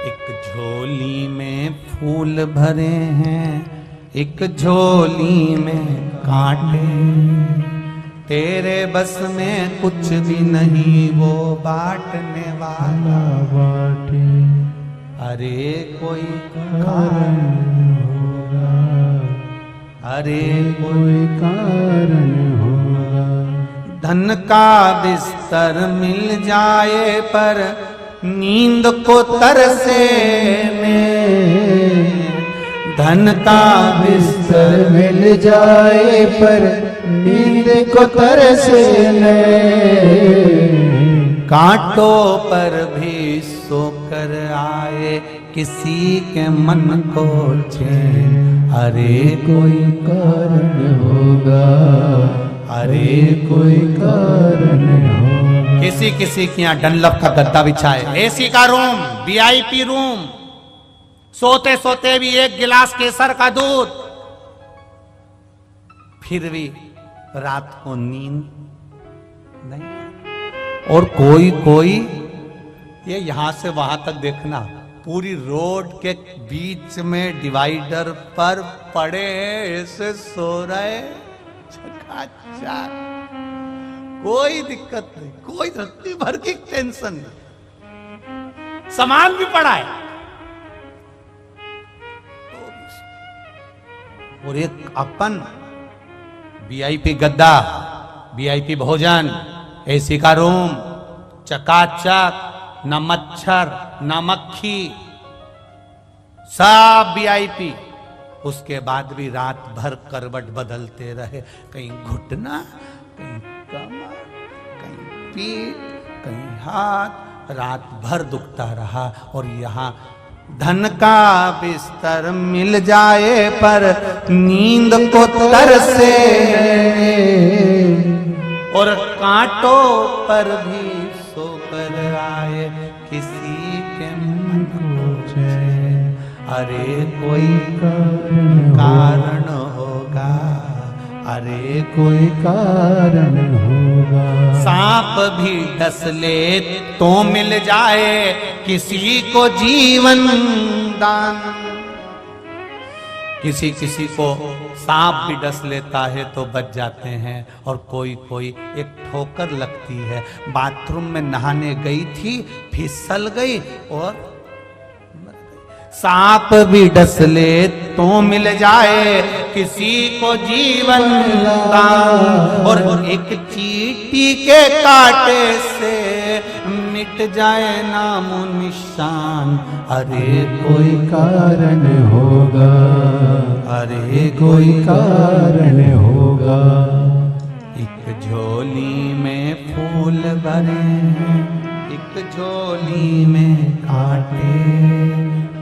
एक झोली में फूल भरे हैं, एक झोली में कांटे, तेरे बस में कुछ भी नहीं वो बांटने वाला बांटे। अरे कोई कारण होगा, अरे कोई कारण होगा। धन का बिस्तर मिल जाए पर नींद को तरसे में, धन का बिस्तर मिल जाए पर नींद को तरसे कांटों पर भी सोकर आए किसी के मन को चैन। अरे कोई कारण होगा, अरे कोई कारण होगा। किसी किसी के यहाँ डनलप का गद्दा बिछाए, एसी का रूम, वीआईपी रूम, सोते सोते भी एक गिलास केसर का दूध, फिर भी रात को नींद नहीं। और कोई कोई ये यहां से वहां तक देखना, पूरी रोड के बीच में डिवाइडर पर पड़े हैं, ऐसे सो रहे चकाचक। कोई दिक्कत नहीं, कोई रत्ती भर की टेंशन नहीं, सामान भी पड़ा है। और एक अपन वीआईपी गद्दा, वीआईपी भोजन, एसी का रूम, चकाचक, न मच्छर न मक्खी, सब वीआईपी। उसके बाद भी रात भर करवट बदलते रहे, कहीं घुटना, कहीं कमर, कहीं पीठ, कहीं हाथ, रात भर दुखता रहा। और यहाँ धन का बिस्तर मिल जाए पर नींद को तरसे, और कांटों पर भी सोकर आए किसी के मन को चैन। अरे कोई कारण होगा, अरे कोई कारण होगा। सांप भी डस ले तो मिल जाए किसी को जीवन दान। किसी किसी को सांप भी डस लेता है तो बच जाते हैं, और कोई कोई एक ठोकर लगती है। बाथरूम में नहाने गई थी, फिसल गई और सांप भी डस ले तो मिल जाए किसी को जीवन दान। और एक चींटी के कांटे से मिट जाए नामो निशान। अरे कोई कारण होगा, अरे कोई कारण होगा। एक झोली में फूल भरे हैं, एक झोली में कांटे,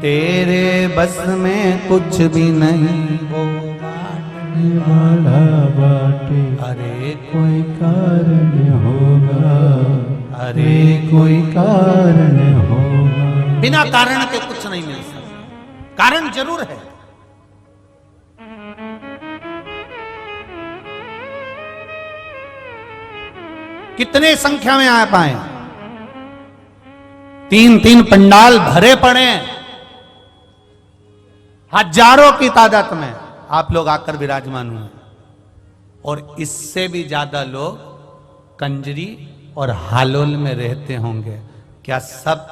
तेरे बस में कुछ भी नहीं वो बाटने वाला बाटे। अरे कोई कारण होगा, अरे कोई कारण होगा। बिना कारण के कुछ नहीं मिल सकता, कारण जरूर है। कितने संख्या में आ पाए, 3-3 पंडाल भरे पड़े, हजारों की तादाद में आप लोग आकर विराजमान हुए, और इससे भी ज्यादा लोग कंजरी और हालोल में रहते होंगे। क्या सब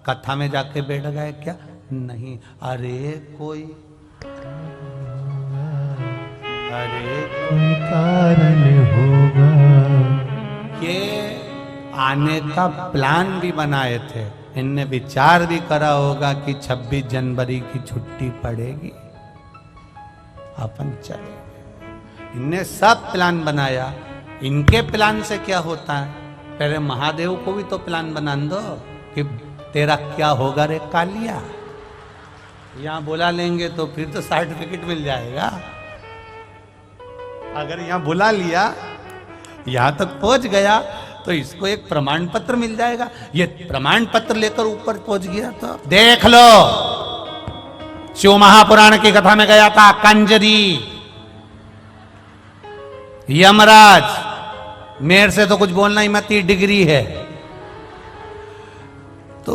कथा में जाके बैठ गए क्या? नहीं। अरे कोई कारण होगा। ये आने का प्लान भी बनाए थे, इनने विचार भी करा होगा कि 26 जनवरी की छुट्टी पड़ेगी, अपन चले। इनने सब प्लान बनाया। इनके प्लान से क्या होता है, पहले महादेव को भी तो प्लान बना दो कि तेरा क्या होगा रे कालिया। यहां बुला लेंगे तो फिर तो सर्टिफिकेट मिल जाएगा। अगर यहां बुला लिया, यहां तक पहुंच गया, तो इसको एक प्रमाण पत्र मिल जाएगा। ये प्रमाण पत्र लेकर ऊपर पहुंच गया तो देख लो, शिव महापुराण की कथा में गया था कंजरी, यमराज, मेरे से तो कुछ बोलना ही मत, डिग्री है। तो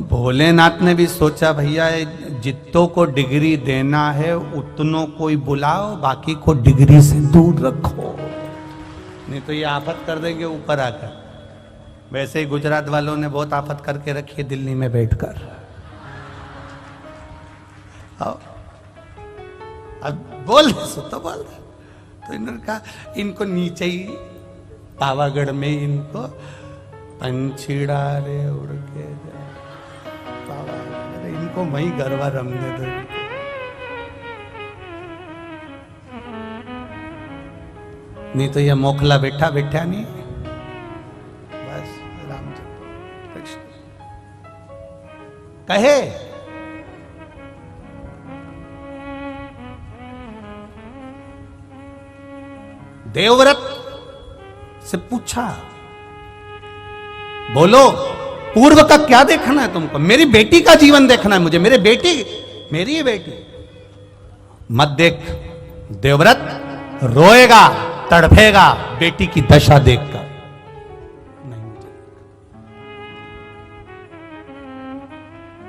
भोलेनाथ ने भी सोचा भैया जितनों को डिग्री देना है उतनों को ही बुलाओ, बाकी को डिग्री से दूर रखो, नहीं तो ये आफत कर देंगे ऊपर आकर। वैसे ही गुजरात वालों ने बहुत आफत करके रखी है दिल्ली में बैठकर। अब बोल तो बोल, तो इन्होंने कहा इनको नीचे ही पावागढ़ में इनको पंछीड़ा रे उड़ के पावागढ़, इनको वही गरबा रमने दो। नहीं तो ये मोखला बैठा बैठा नहीं, बस रामचंद्र कृष्ण कहे देवव्रत से पूछा, बोलो पूर्व का क्या देखना है तुमको? मेरी बेटी का जीवन देखना है मुझे, मेरी ही बेटी मत देख। देवव्रत रोएगा, तड़फेगा बेटी की दशा देखकर। नहीं,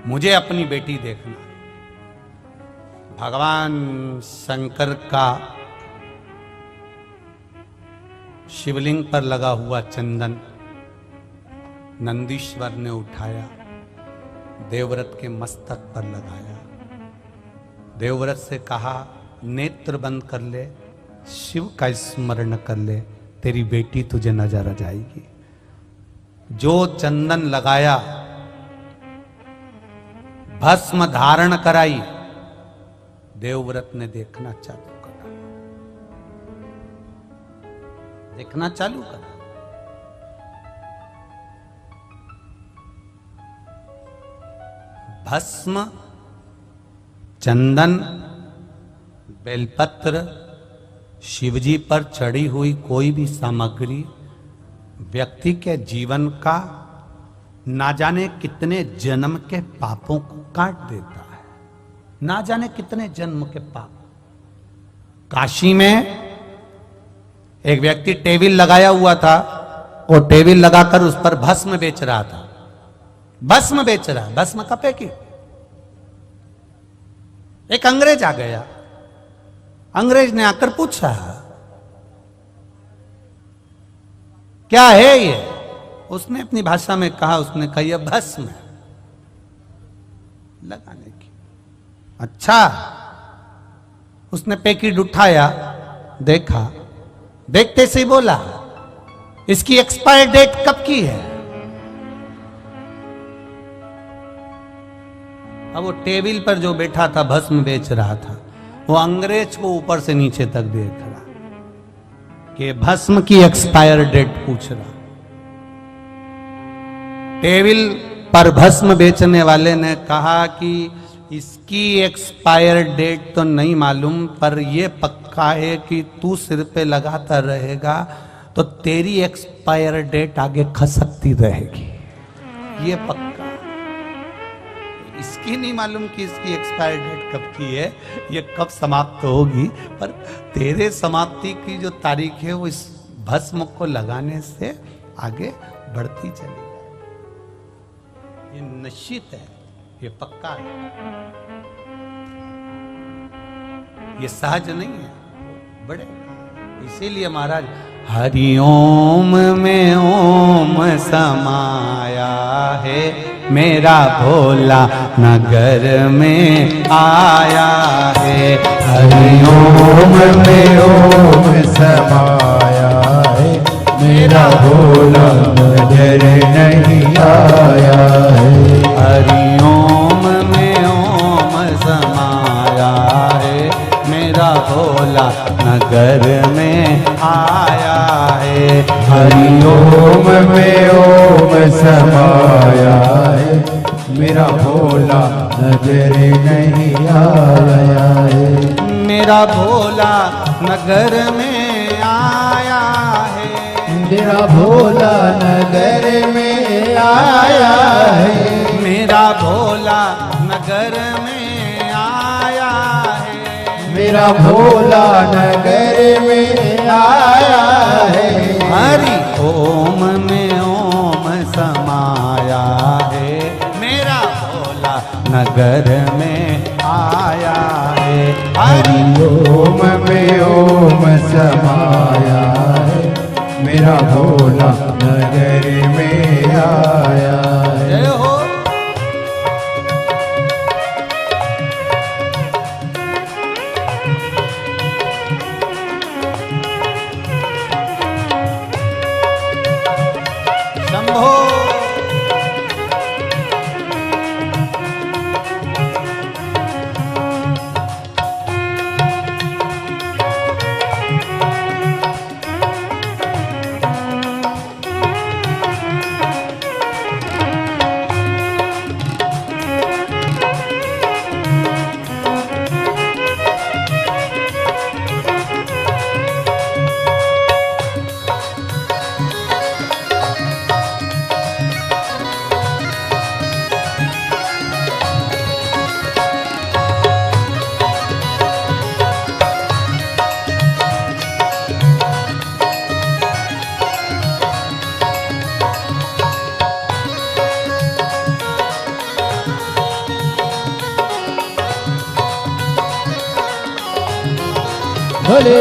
मुझे अपनी बेटी देखना। भगवान शंकर का शिवलिंग पर लगा हुआ चंदन नंदीश्वर ने उठाया, देवव्रत के मस्तक पर लगाया। देवव्रत से कहा, नेत्र बंद कर ले, शिव का स्मरण कर ले, तेरी बेटी तुझे नजर आ जाएगी। जो चंदन लगाया, भस्म धारण कराई, देवव्रत ने देखना चालू करा, देखना चालू करा। भस्म, चंदन, बेलपत्र, शिवजी पर चढ़ी हुई कोई भी सामग्री व्यक्ति के जीवन का ना जाने कितने जन्म के पापों को काट देता है, ना जाने कितने जन्म के पाप। काशी में एक व्यक्ति टेबल लगाया हुआ था, वो टेबल लगाकर उस पर भस्म बेच रहा था, भस्म बेच रहा, भस्म का पैकेट। एक अंग्रेज आ गया, अंग्रेज ने आकर पूछा, क्या है ये? उसने अपनी भाषा में कहा, उसने कहा यह भस्म है लगाने की। अच्छा, उसने पैकेट उठाया, देखा, देखते से ही बोला, इसकी एक्सपायर डेट कब की है? अब वो टेबल पर जो बैठा था, भस्म बेच रहा था, वो अंग्रेज को ऊपर से नीचे तक देख रहा कि भस्म की एक्सपायर डेट पूछ रहा। टेबल पर भस्म बेचने वाले ने कहा कि इसकी एक्सपायर डेट तो नहीं मालूम, पर यह पक्का है कि तू सिर पे लगाता रहेगा तो तेरी एक्सपायर डेट आगे खसकती रहेगी, ये पक्का। इसकी नहीं मालूम कि इसकी एक्सपायर डेट कब की है, ये कब समाप्त होगी, पर तेरे समाप्ति की जो तारीख है वो इस भस्म को लगाने से आगे बढ़ती चली जाए। ये निश्चित है, ये पक्का है, ये सहज नहीं है, बड़े। इसीलिए महाराज, हरिओम में ओम समाया है, मेरा भोला नगर में आया है। हरिओम में ओम समाया है, मेरा भोला नगर नहीं आया है। हरिओम में ओम समाया है, मेरा भोला नगर में आया है। हरिओम में ओम समाया है, मेरा भोला नगर नहीं आया है। मेरा भोला नगर में आया है, मेरा भोला नगर में आया है। मेरा भोला नगर में आया है, मेरा भोला नगर में आया है। हरि ओम में ओम समाया है, मेरा भोला नगर में आया है। हरि ओम में ओम समाया है, मेरा भोला नगर में आया है। जय हो। शंभो। भोले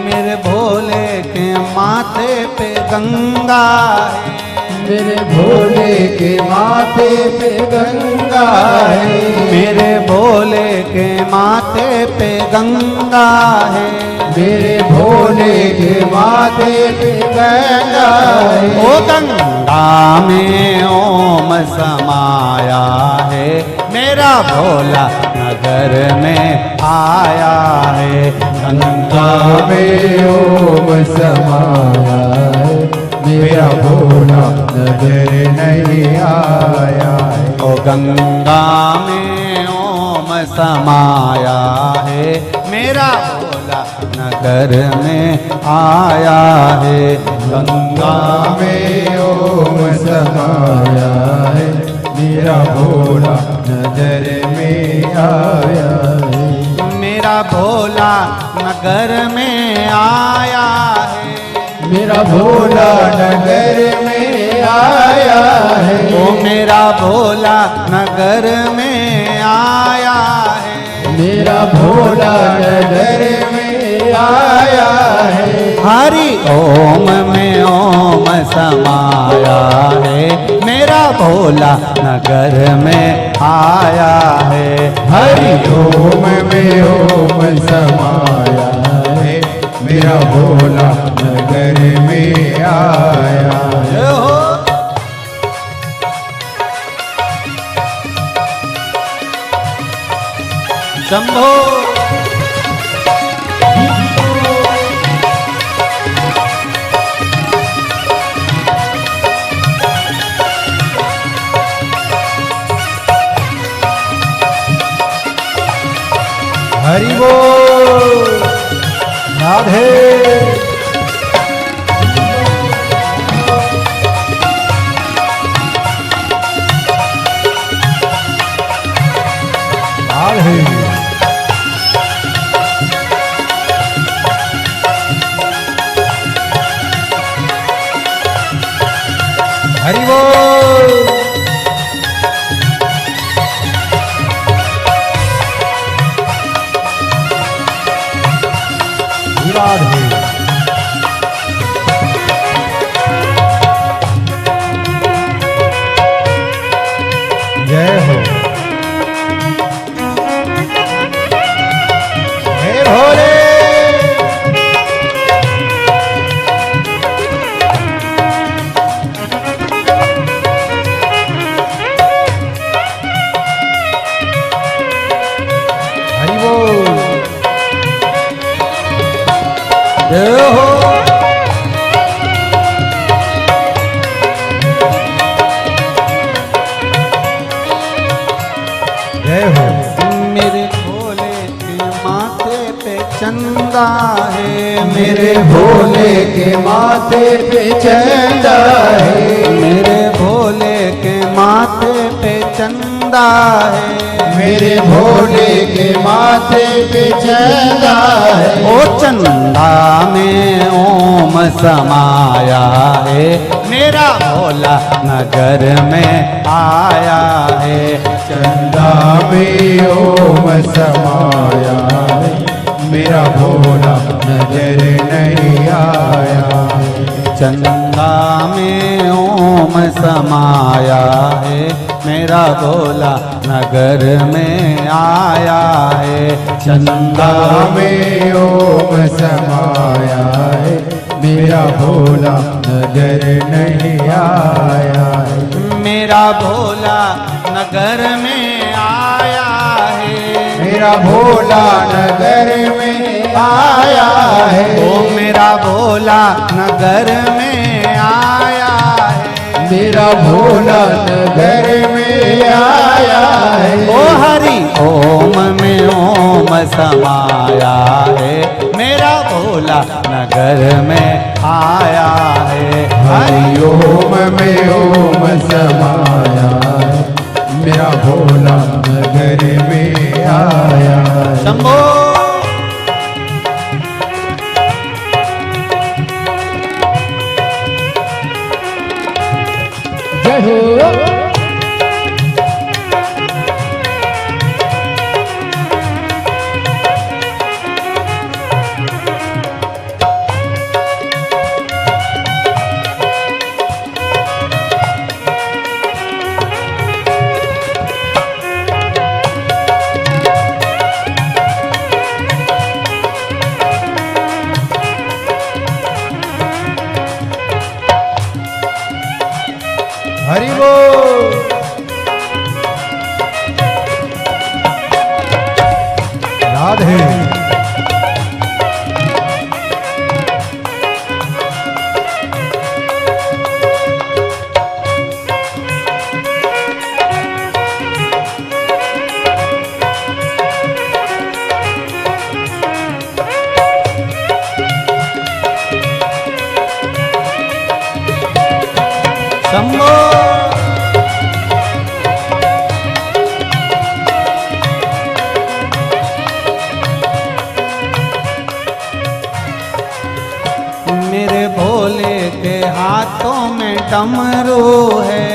मेरे भोले के माथे पे गंगा है, मेरे भोले के माथे पे गंगा है, मेरे भोले के माथे पे गंगा है, मेरे भोले के माथे पे गंगा है। ओ गंगा में ओम समाया है, मेरा भोला नगर में आया है। गंगा में ओम समाया है, मेरा भोला नजर नहीं आया है। ओ गंगा में ओम समाया है, मेरा भोला नगर में आया है। गंगा में ओम समाया है, मेरा भोला नजर में आया है। मेरा भोला नगर में आया है, मेरा भोला नगर में आया है। ओ मेरा भोला नगर में आया है, मेरा भोला नगर में आया है। हरि ओम में ओम समाया है, मेरा भोला नगर में आया है। हरि ओम में ओम समाया है, मेरा भोला नगर में आया है। जय हो। शंभो। हरि बोल राधे। राधे। हरि बोल। राधे। जय हो। हे भोले। हरि बोल। जय हो। जय हो। मेरे भोले के माथे पे चंदा है, मेरे भोले के माथे पे चंदा है। मेरे भोले के माथे पे चंदा है, मेरे भोले के माथे पे चंदा है। ओ चंदा में ओम समाया है, मेरा भोला नगर में आया है। चंदा में ओम समाया है, मेरा भोला नजर नहीं आया है। चंदा में ओम समाया है, मेरा भोला नगर में आया है। चंदा में ओम समाया है, मेरा भोला नजर नहीं आया है। मेरा भोला नगर में आया है, मेरा भोला नगर में आया है। ओ मेरा भोला नगर में आया है। मेरा भोला नगर में आया है। ओ हरि ओम में ओम समाया है, मेरा भोला नगर में आया है। हरि ओम में ओम समाया है, मेरा भोला नगर में आया है। शंभो जय हो। हरि बोल। राधे। शंभो मेरे भोले के हाथों में डमरू है,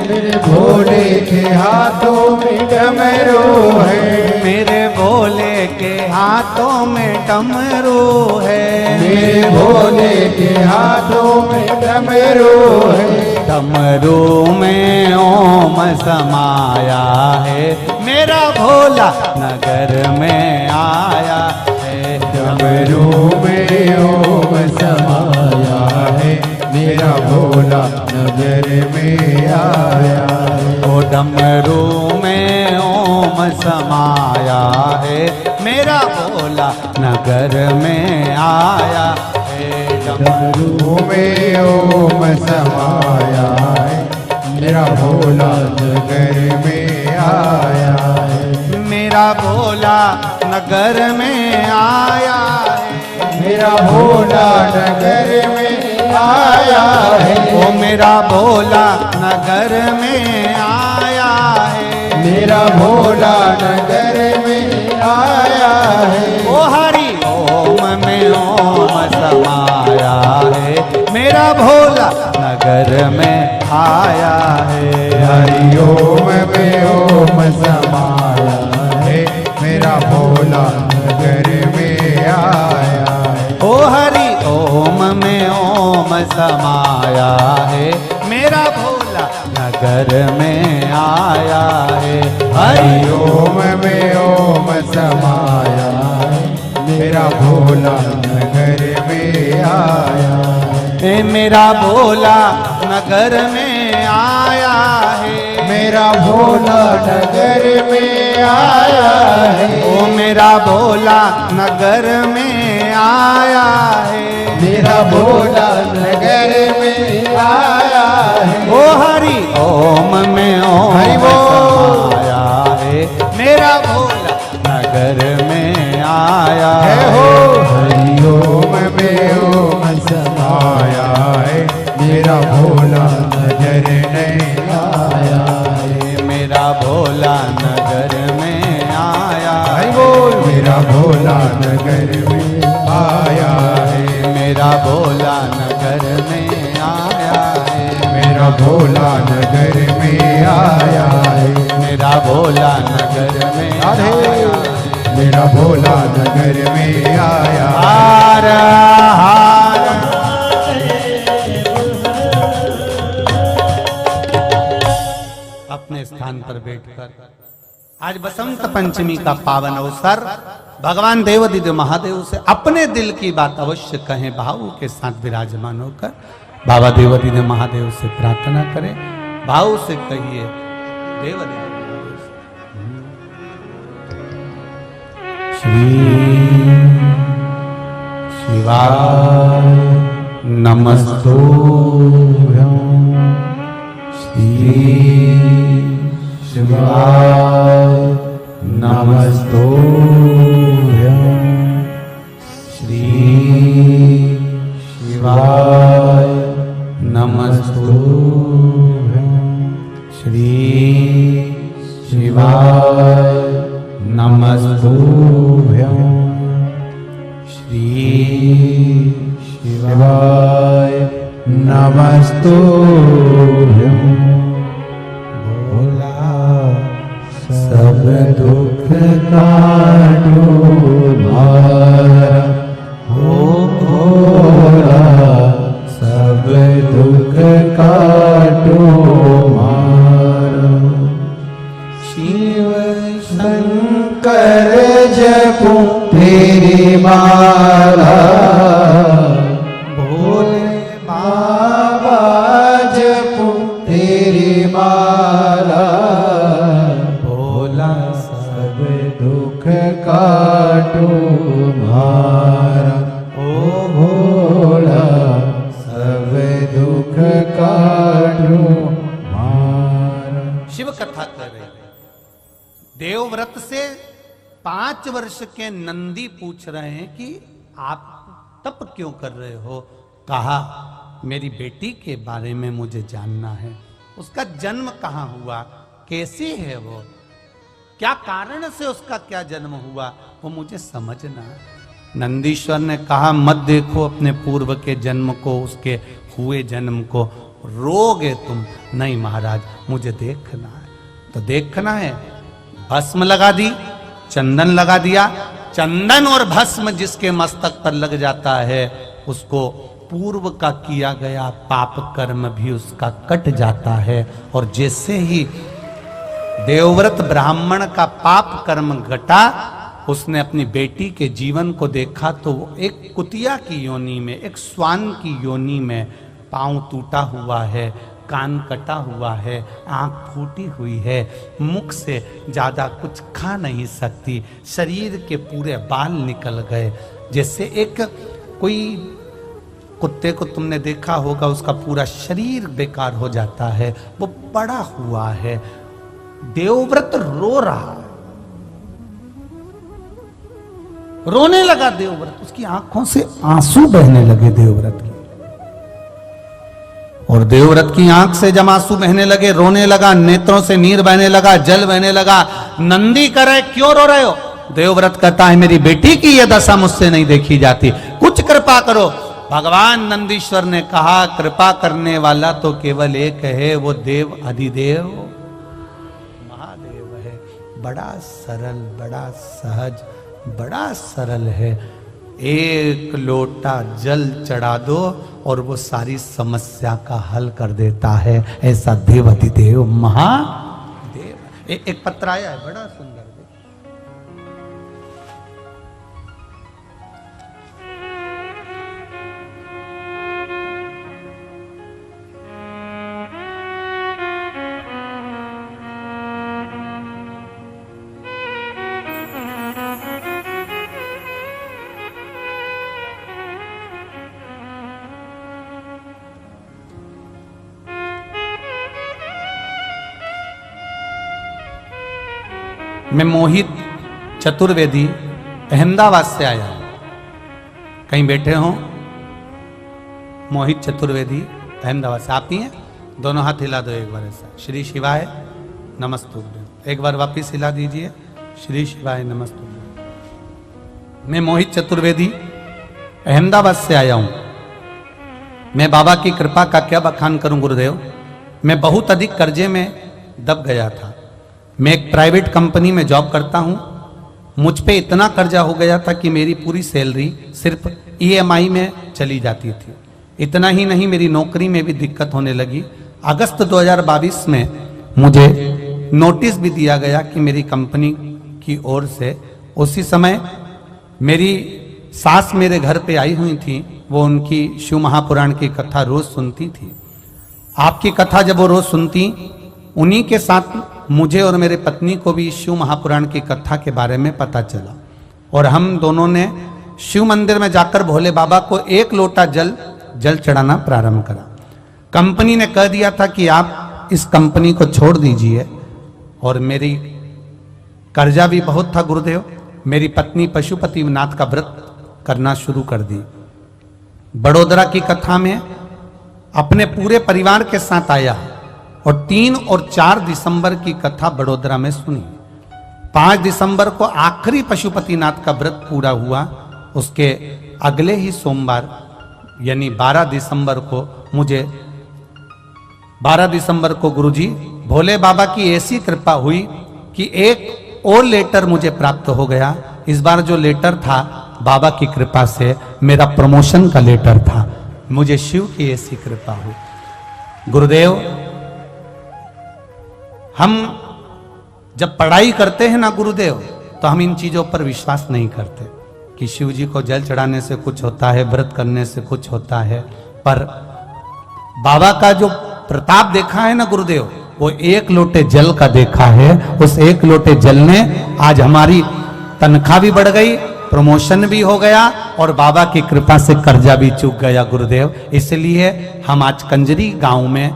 मेरे भोले के हाथों में डमरू है। मेरे भोले के हाथों में डमरू है, मेरे भोले के हाथों में डमरू है। डमरू में ओम समाया है, मेरा भोला नगर में आया है। डमरू में ओम समाया है, मेरा भोला नगर में आया है। ओ डमरू में ओम समाया है, मेरा भोला नगर में आया है। डमरू में ओम समाया है, मेरा भोला नगर में आया है। मेरा भोला नगर में आया है, मेरा भोला नगर में आया है। ओ मेरा भोला नगर में आया है, मेरा भोला नगर में आया है। ओ हरि ओम में ओम समाया है, मेरा भोला नगर में आया है। हरि ओम में ओम समाया है, मेरा भोला नगर में आया है। ओ हरि ओम में ओम समाया है, मेरा भोला नगर में आया है। हरि ओम में ओम समाया है, मेरा भोला नगर में आया है। मेरा भोला नगर में आया है, मेरा भोला नगर में आया है। ओ मेरा भोला नगर में आया है, मेरा भोला नगर में आया है। ओ हरि ओम में ओम हरि बोल। समाया है, मेरा भोला नगर में आया है है। हो। हरि ओम में ओम समाया है, मेरा भोला नगर नहीं आया है। मेरा भोला नगर में आया हरि है, बोल। मेरा भोला नगर में आया है। मेरा भोला नगर में आया है। मेरा भोला नगर में आया है। मेरा भोला नगर में राधे। आया है। मेरा भोला नगर में आया है। हार हार अपने स्थान पर बैठकर आज बसंत पंचमी का पावन अवसर भगवान देवदिव्य महादेव से अपने दिल की बात अवश्य कहें, भाव के साथ विराजमान होकर बाबा देवदिव्य महादेव से प्रार्थना करें। भाव से कहिए देवदिव्य महादेव से, श्री शिवाय नमस्तुभ्यं शिवाय नमस्तुभ्यं श्री शिवाय नमस्तुभ्यं श्री शिवाय नमस्तुभ्यं श्री शिवाय नमस्तुभ्यं भोला सब दुख काटो भारा हो भोला सब दुख काटो मारो शिव शंकर जपो तेरी माला भोले बाबा जपो तेरी माला भोला सब दुख काटो मारा ओ भोला सब दुख काटो मारा। शिव कथा कर रहे हैं। देवव्रत से 5 वर्ष के नंदी पूछ रहे हैं कि आप तप क्यों कर रहे हो। कहा मेरी बेटी के बारे में मुझे जानना है, उसका जन्म कहाँ हुआ, कैसे है वो, क्या कारण से उसका क्या जन्म हुआ, वो मुझे समझना है। नंदीश्वर ने कहा मत देखो अपने पूर्व के जन्म को, उसके हुए जन्म को, रोगे तुम। नहीं महाराज मुझे देखना है। तो देखना है, भस्म लगा दी, चंदन लगा दिया। चंदन और भस्म जिसके मस्तक पर लग जाता है उसको पूर्व का किया गया पाप कर्म भी उसका कट जाता है। और जैसे ही देवव्रत ब्राह्मण का पाप कर्म घटा, उसने अपनी बेटी के जीवन को देखा तो वो एक कुतिया की योनि में, एक स्वान की योनि में, पांव टूटा हुआ है, कान कटा हुआ है, आंख फूटी हुई है, मुख से ज्यादा कुछ खा नहीं सकती, शरीर के पूरे बाल निकल गए। जैसे एक कोई कुत्ते को तुमने देखा होगा, उसका पूरा शरीर बेकार हो जाता है, वो पड़ा हुआ है। देवव्रत रो रहा है, रोने लगा देवव्रत, उसकी आंखों से आंसू बहने लगे देवव्रत की। और देवव्रत की आंख से जब आंसू बहने लगे, रोने लगा, नेत्रों से नीर बहने लगा, जल बहने लगा। नंदी करे क्यों रो रहे हो? देवव्रत कहता है मेरी बेटी की यह दशा मुझसे नहीं देखी जाती, कुछ कृपा करो। भगवान नंदीश्वर ने कहा कृपा करने वाला तो केवल एक है, वो देव अधिदेव महादेव है। बड़ा सरल, बड़ा सहज, बड़ा सरल है। एक लोटा जल चढ़ा दो और वो सारी समस्या का हल कर देता है। ऐसा देव अधिदेव महादेव। एक पत्र आया है बड़ा सुंदर। मैं मोहित चतुर्वेदी अहमदाबाद से आया हूं। कहीं बैठे हो? मोहित चतुर्वेदी अहमदाबाद से। आप ही हैं? दोनों हाथ हिला दो एक बार ऐसा। श्री शिवाय नमस्तुभ्यं। एक बार वापिस हिला दीजिए। श्री शिवाय नमस्तुभ्यं। मैं मोहित चतुर्वेदी अहमदाबाद से आया हूं। मैं बाबा की कृपा का क्या बखान करूं गुरुदेव। मैं बहुत अधिक कर्जे में दब गया था। मैं एक प्राइवेट कंपनी में जॉब करता हूं। मुझ पे इतना कर्जा हो गया था कि मेरी पूरी सैलरी सिर्फ EMI में चली जाती थी। इतना ही नहीं, मेरी नौकरी में भी दिक्कत होने लगी। अगस्त 2022 में मुझे नोटिस भी दिया गया कि मेरी कंपनी की ओर से। उसी समय मेरी सास मेरे घर पे आई हुई थी। वो उनकी शिव महापुराण की कथा रोज सुनती थी। आपकी कथा जब वो रोज सुनती, उन्हीं के साथ मुझे और मेरे पत्नी को भी शिव महापुराण की कथा के बारे में पता चला और हम दोनों ने शिव मंदिर में जाकर भोले बाबा को 1 लोटा जल चढ़ाना प्रारंभ करा। कंपनी ने कह दिया था कि आप इस कंपनी को छोड़ दीजिए, और मेरी कर्जा भी बहुत था गुरुदेव, मेरी पत्नी पशुपतिनाथ का व्रत करना शुरू कर दी। बड़ोदरा की कथा में अपने पूरे परिवार के साथ आया और 3 और 4 दिसंबर की कथा बड़ोदरा में सुनी। 5 दिसंबर को आखिरी पशुपतिनाथ का व्रत पूरा हुआ। उसके अगले ही सोमवार यानी 12 दिसंबर को गुरुजी भोले बाबा की ऐसी कृपा हुई कि एक और लेटर मुझे प्राप्त हो गया। इस बार जो लेटर था बाबा की कृपा से मेरा प्रमोशन का लेटर था। मुझे शिव की ऐसी कृपा हुई। गुरुदेव, हम जब पढ़ाई करते हैं ना गुरुदेव, तो हम इन चीजों पर विश्वास नहीं करते कि शिव जी को जल चढ़ाने से कुछ होता है, व्रत करने से कुछ होता है। पर बाबा का जो प्रताप देखा है ना गुरुदेव, वो 1 लोटे जल का देखा है। उस 1 लोटे जल ने आज हमारी तनख्वाह भी बढ़ गई, प्रमोशन भी हो गया और बाबा की कृपा से कर्जा भी चूक गया गुरुदेव। इसलिए हम आज कंजरी गांव में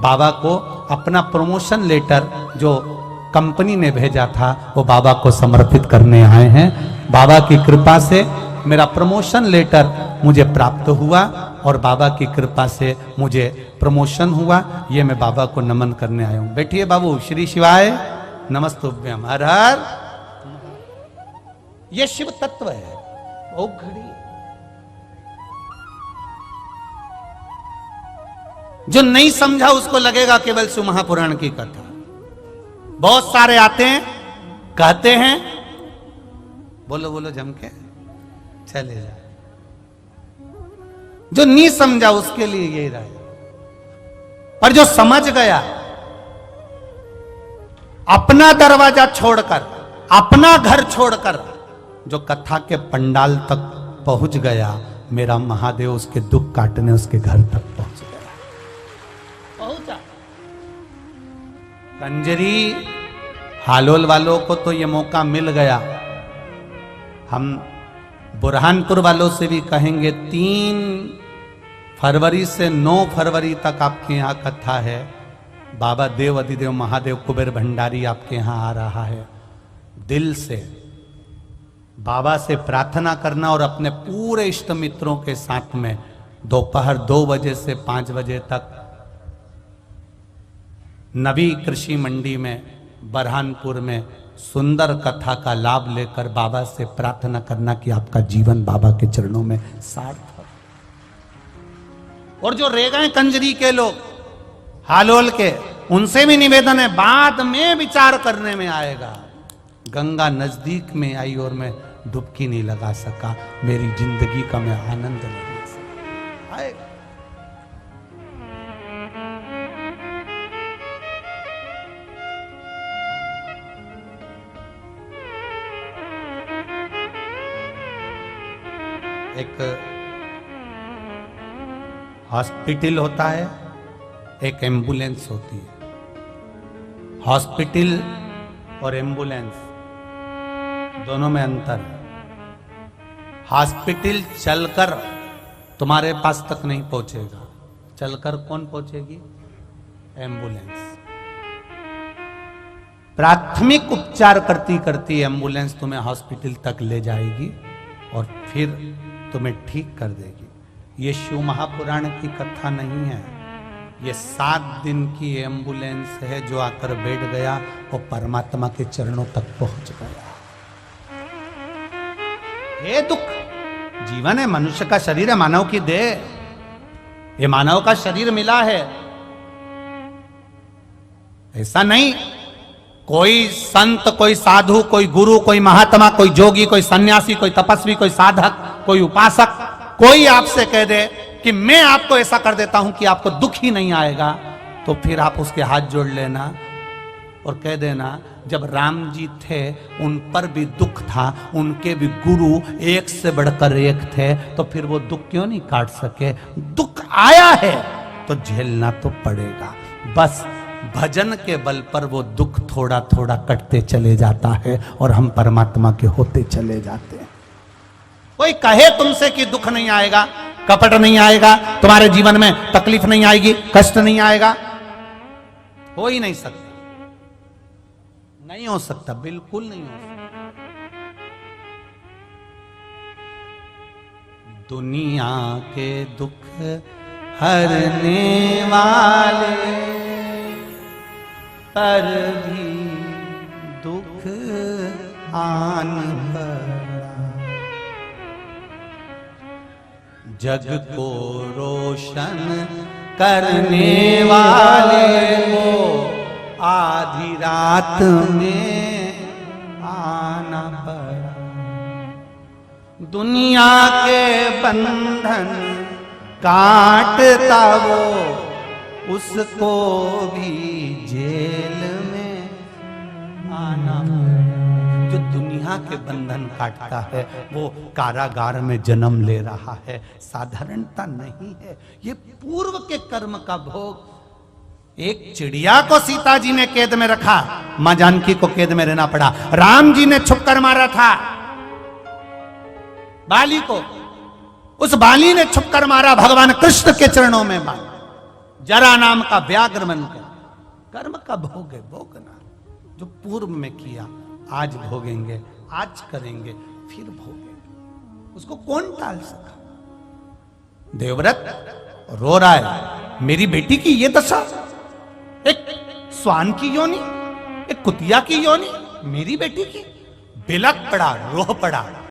बाबा को अपना प्रमोशन लेटर जो कंपनी ने भेजा था वो बाबा को समर्पित करने आए हैं। बाबा की कृपा से मेरा प्रमोशन लेटर मुझे प्राप्त हुआ और बाबा की कृपा से मुझे प्रमोशन हुआ। ये मैं बाबा को नमन करने आया हूं। बैठिए बाबू। श्री शिवाय नमस्तुभ्यम। हर हर। ये शिव तत्व है। ओ घड़ी जो नहीं समझा उसको लगेगा केवल शिव महापुराण की कथा। बहुत सारे आते हैं, कहते हैं, बोलो बोलो जम के चले जाए। जो नहीं समझा उसके लिए यही रहा। पर जो समझ गया, अपना दरवाजा छोड़कर, अपना घर छोड़कर जो कथा के पंडाल तक पहुंच गया, मेरा महादेव उसके दुख काटने उसके घर तक पहुंच गया। पहुंचा। कंजरी हालोल वालों को तो ये मौका मिल गया। हम बुरहानपुर वालों से भी कहेंगे 3 फरवरी से 9 फरवरी तक आपके यहाँ कथा है। बाबा देव अधिदेव महादेव कुबेर भंडारी आपके यहाँ आ रहा है। दिल से बाबा से प्रार्थना करना और अपने पूरे इष्ट मित्रों के साथ में दोपहर 2 बजे से 5 बजे तक नवी कृषि मंडी में बरहानपुर में सुंदर कथा का लाभ लेकर बाबा से प्रार्थना करना कि आपका जीवन बाबा के चरणों में सार्थक। और जो रह गए कंजरी के लोग, हालोल के, उनसे भी निवेदन है, बाद में विचार करने में आएगा। गंगा नजदीक में आई और मैं डुबकी नहीं लगा सका, मेरी जिंदगी का मैं आनंद नहीं ले सका। आएगा। एक हॉस्पिटल होता है, एक एम्बुलेंस होती है। हॉस्पिटल और एम्बुलेंस दोनों में अंतर है। हॉस्पिटल चलकर तुम्हारे पास तक नहीं पहुंचेगा, चलकर कौन पहुंचेगी? एम्बुलेंस। प्राथमिक उपचार करती करती एम्बुलेंस तुम्हें हॉस्पिटल तक ले जाएगी और फिर तुम्हें ठीक कर देगी। ये शिव महापुराण की कथा नहीं है, ये 7 दिन की एम्बुलेंस है। जो आकर बैठ गया वो परमात्मा के चरणों तक पहुंच गया। ये दुख जीवन है, मनुष्य का शरीर है, मानव की देह, ये मानव का शरीर मिला है। ऐसा नहीं कोई संत, कोई साधु, कोई गुरु, कोई महात्मा, कोई जोगी, कोई सन्यासी, कोई तपस्वी, कोई साधक, कोई उपासक, कोई आपसे कह दे कि मैं आपको ऐसा कर देता हूं कि आपको दुख ही नहीं आएगा, तो फिर आप उसके हाथ जोड़ लेना और कह देना जब राम जी थे उन पर भी दुख था, उनके भी गुरु एक से बढ़कर एक थे, तो फिर वो दुख क्यों नहीं काट सके? दुख आया है तो झेलना तो पड़ेगा। बस भजन के बल पर वो दुख थोड़ा थोड़ा कटते चले जाता है और हम परमात्मा के होते चले जाते हैं। कोई कहे तुमसे कि दुख नहीं आएगा, कपट नहीं आएगा, तुम्हारे जीवन में तकलीफ नहीं आएगी, कष्ट नहीं आएगा, हो ही नहीं सकता, नहीं हो सकता, बिल्कुल नहीं हो सकता। दुनिया के दुख हरने वाले पर भी दुख आन पड़ा, जग को रोशन करने वाले को आधी रात में आना पड़ा। दुनिया के बंधन काटता वो, उसको भी जेल में आना पड़ा। जो दुनिया के बंधन काटता है वो कारागार में जन्म ले रहा है, साधारणता नहीं है, ये पूर्व के कर्म का भोग। एक चिड़िया को सीता जी ने कैद में रखा, मां जानकी को कैद में रहना पड़ा। राम जी ने छुप कर मारा था बाली को, उस बाली ने छुप कर मारा भगवान कृष्ण के चरणों में मारा। जरा नाम का व्याघ्र बनकर कर्म का भोग है, भोगना जो पूर्व में किया आज भोगेंगे, आज करेंगे, फिर भोगेंगे, उसको कौन टाल सका। देवव्रत रो रहा है, मेरी बेटी की ये दशा, एक स्वान की योनि, एक कुतिया की योनि, मेरी बेटी की। बिलक पड़ा, रोह पड़ा।